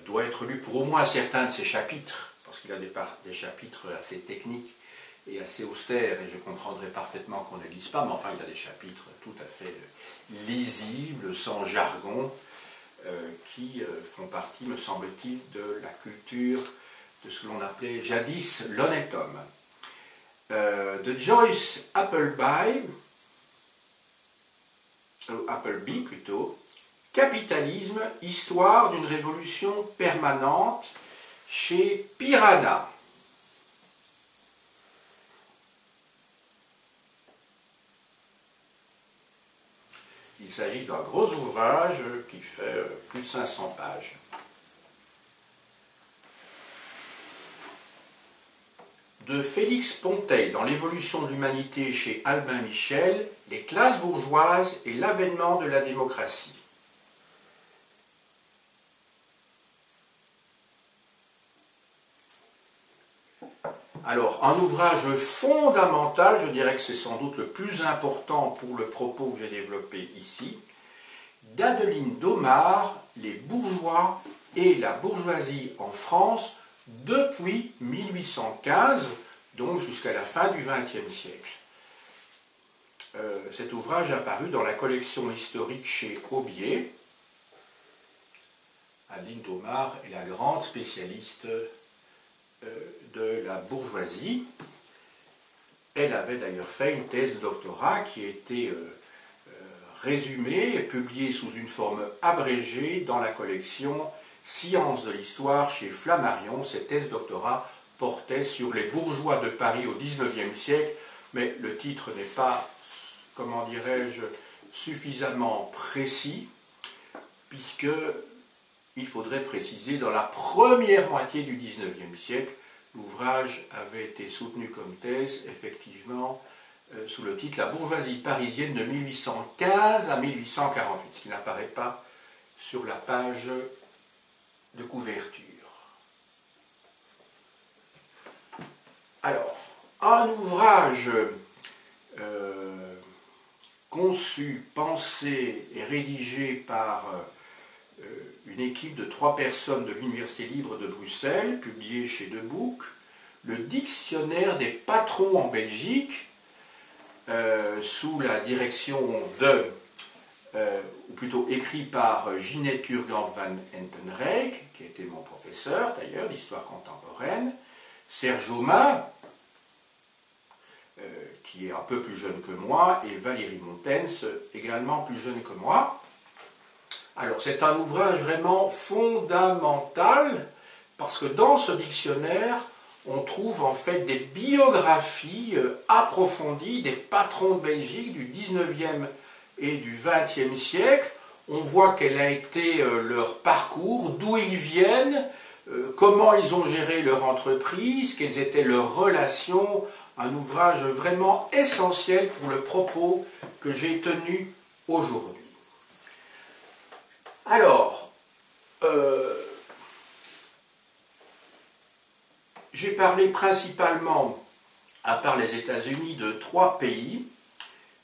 A: doit être lu pour au moins certains de ses chapitres, parce qu'il a des chapitres assez techniques et assez austère, et je comprendrais parfaitement qu'on ne lise pas, mais enfin il y a des chapitres tout à fait lisibles, sans jargon, qui font partie, me semble-t-il, de la culture de ce que l'on appelait jadis l'honnête homme. De Joyce Appleby plutôt, Capitalisme, histoire d'une révolution permanente, chez Piranha. Il s'agit d'un gros ouvrage qui fait plus de 500 pages. De Félix Pontet, dans l'évolution de l'humanité chez Albin Michel, les classes bourgeoises et l'avènement de la démocratie. Alors, un ouvrage fondamental, je dirais que c'est sans doute le plus important pour le propos que j'ai développé ici, d'Adeline Domard, Les bourgeois et la bourgeoisie en France depuis 1815, donc jusqu'à la fin du XXe siècle. Cet ouvrage a paru dans la collection historique chez Aubier. Adeline Domard est la grande spécialiste de la bourgeoisie. Elle avait d'ailleurs fait une thèse de doctorat qui a été résumée et publiée sous une forme abrégée dans la collection Sciences de l'histoire chez Flammarion. Cette thèse de doctorat portait sur les bourgeois de Paris au XIXe siècle, mais le titre n'est pas, comment dirais-je, suffisamment précis, puisque il faudrait préciser, dans la première moitié du XIXe siècle, l'ouvrage avait été soutenu comme thèse, effectivement, sous le titre « La bourgeoisie parisienne de 1815 à 1848 », ce qui n'apparaît pas sur la page de couverture. Alors, un ouvrage conçu, pensé et rédigé par une équipe de 3 personnes de l'Université libre de Bruxelles, publié chez Debouc, le dictionnaire des patrons en Belgique, sous la direction de, ou plutôt écrit par Ginette Kurgan van Entenreyck, qui était mon professeur d'ailleurs d'histoire contemporaine, Serge Aumain, qui est un peu plus jeune que moi, et Valérie Montens, également plus jeune que moi. Alors c'est un ouvrage vraiment fondamental, parce que dans ce dictionnaire, on trouve en fait des biographies approfondies des patrons de Belgique du 19e et du 20e siècle. On voit quel a été leur parcours, d'où ils viennent, comment ils ont géré leur entreprise, quelles étaient leurs relations. Un ouvrage vraiment essentiel pour le propos que j'ai tenu aujourd'hui. Alors, j'ai parlé principalement, à part les États-Unis, de 3 pays.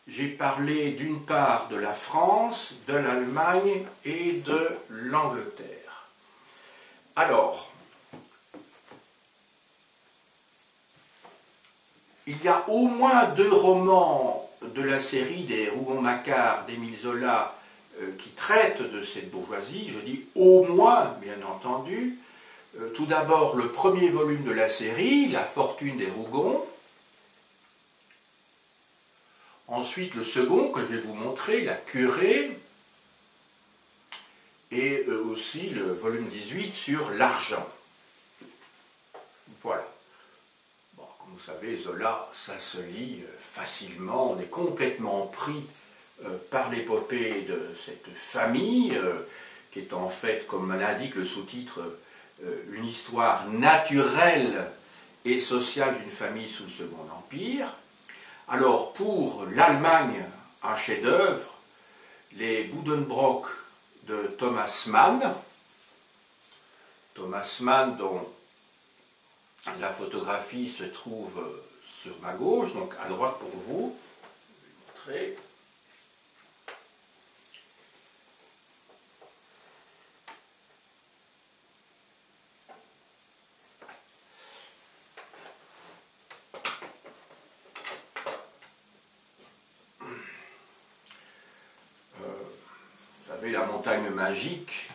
A: J'ai parlé d'une part de la France, de l'Allemagne et de l'Angleterre. Alors, il y a au moins 2 romans de la série des Rougon-Macquart d'Émile Zola qui traitent de cette bourgeoisie. Je dis au moins, bien entendu. Tout d'abord, le premier volume de la série, La fortune des Rougon. Ensuite, le second que je vais vous montrer, La curée. Et aussi le volume 18 sur l'argent. Voilà. Bon, comme vous savez, Zola, ça se lit facilement. On est complètement pris par l'épopée de cette famille, qui est en fait, comme l'indique le sous-titre, une histoire naturelle et sociale d'une famille sous le Second Empire. Alors, pour l'Allemagne, un chef-d'œuvre, les Buddenbrook de Thomas Mann. Thomas Mann, dont la photographie se trouve sur ma gauche, donc à droite pour vous. Je vais vous montrer. Vous savez, la montagne magique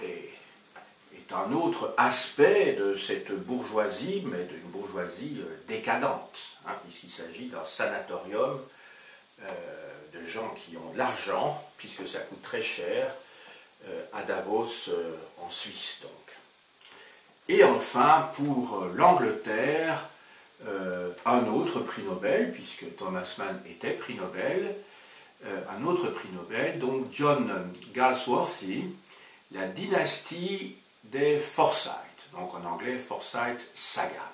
A: est un autre aspect de cette bourgeoisie, mais d'une bourgeoisie décadente, hein, puisqu'il s'agit d'un sanatorium de gens qui ont de l'argent, puisque ça coûte très cher, à Davos, en Suisse donc. Et enfin, pour l'Angleterre, un autre prix Nobel, puisque Thomas Mann était prix Nobel, un autre prix Nobel, donc John Galsworthy, la dynastie des Forsyth, donc en anglais Forsyth Saga.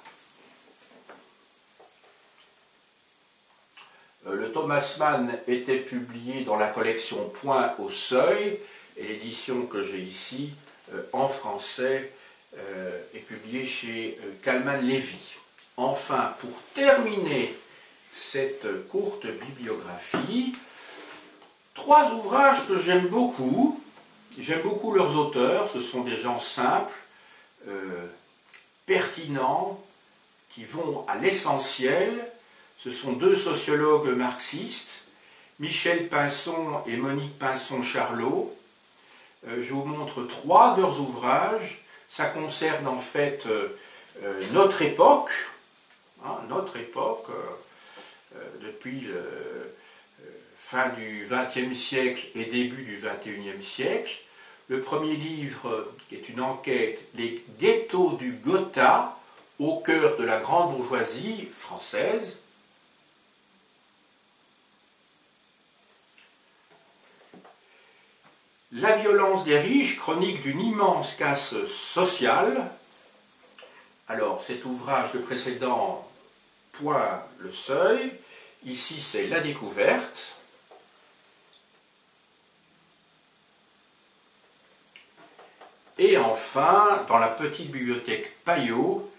A: Le Thomas Mann était publié dans la collection Point au Seuil, et l'édition que j'ai ici en français est publiée chez Kalman Levy. Enfin, pour terminer cette courte bibliographie, 3 ouvrages que j'aime beaucoup. J'aime beaucoup leurs auteurs, ce sont des gens simples, pertinents, qui vont à l'essentiel. Ce sont 2 sociologues marxistes, Michel Pinson et Monique Pinson-Charlot. Je vous montre 3 de leurs ouvrages. Ça concerne en fait notre époque, hein, depuis le fin du XXe siècle et début du XXIe siècle. Le premier livre, qui est une enquête, Les ghettos du Gotha, au cœur de la grande bourgeoisie française. La violence des riches, chronique d'une immense casse sociale. Alors, cet ouvrage, le précédent, Point le Seuil. Ici, c'est La découverte. Et enfin, dans la petite bibliothèque Payot,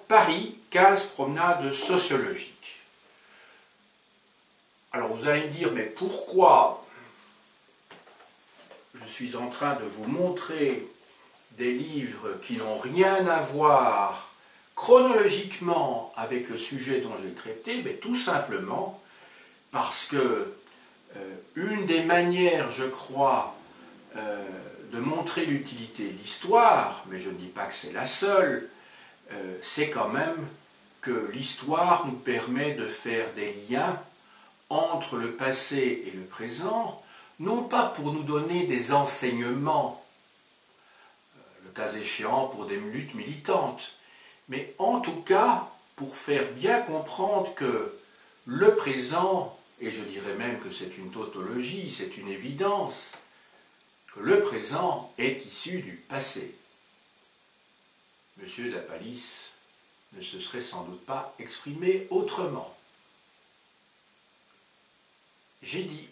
A: Paris, 15 promenades sociologiques. Alors vous allez me dire, mais pourquoi je suis en train de vous montrer des livres qui n'ont rien à voir chronologiquement avec le sujet dont je vais traiter? Mais tout simplement parce que une des manières, je crois, de montrer l'utilité de l'histoire, mais je ne dis pas que c'est la seule, c'est quand même que l'histoire nous permet de faire des liens entre le passé et le présent, non pas pour nous donner des enseignements, le cas échéant pour des luttes militantes, mais en tout cas pour faire bien comprendre que le présent, et je dirais même que c'est une tautologie, c'est une évidence, que le présent est issu du passé. Monsieur Lapalisse ne se serait sans doute pas exprimé autrement. J'ai dit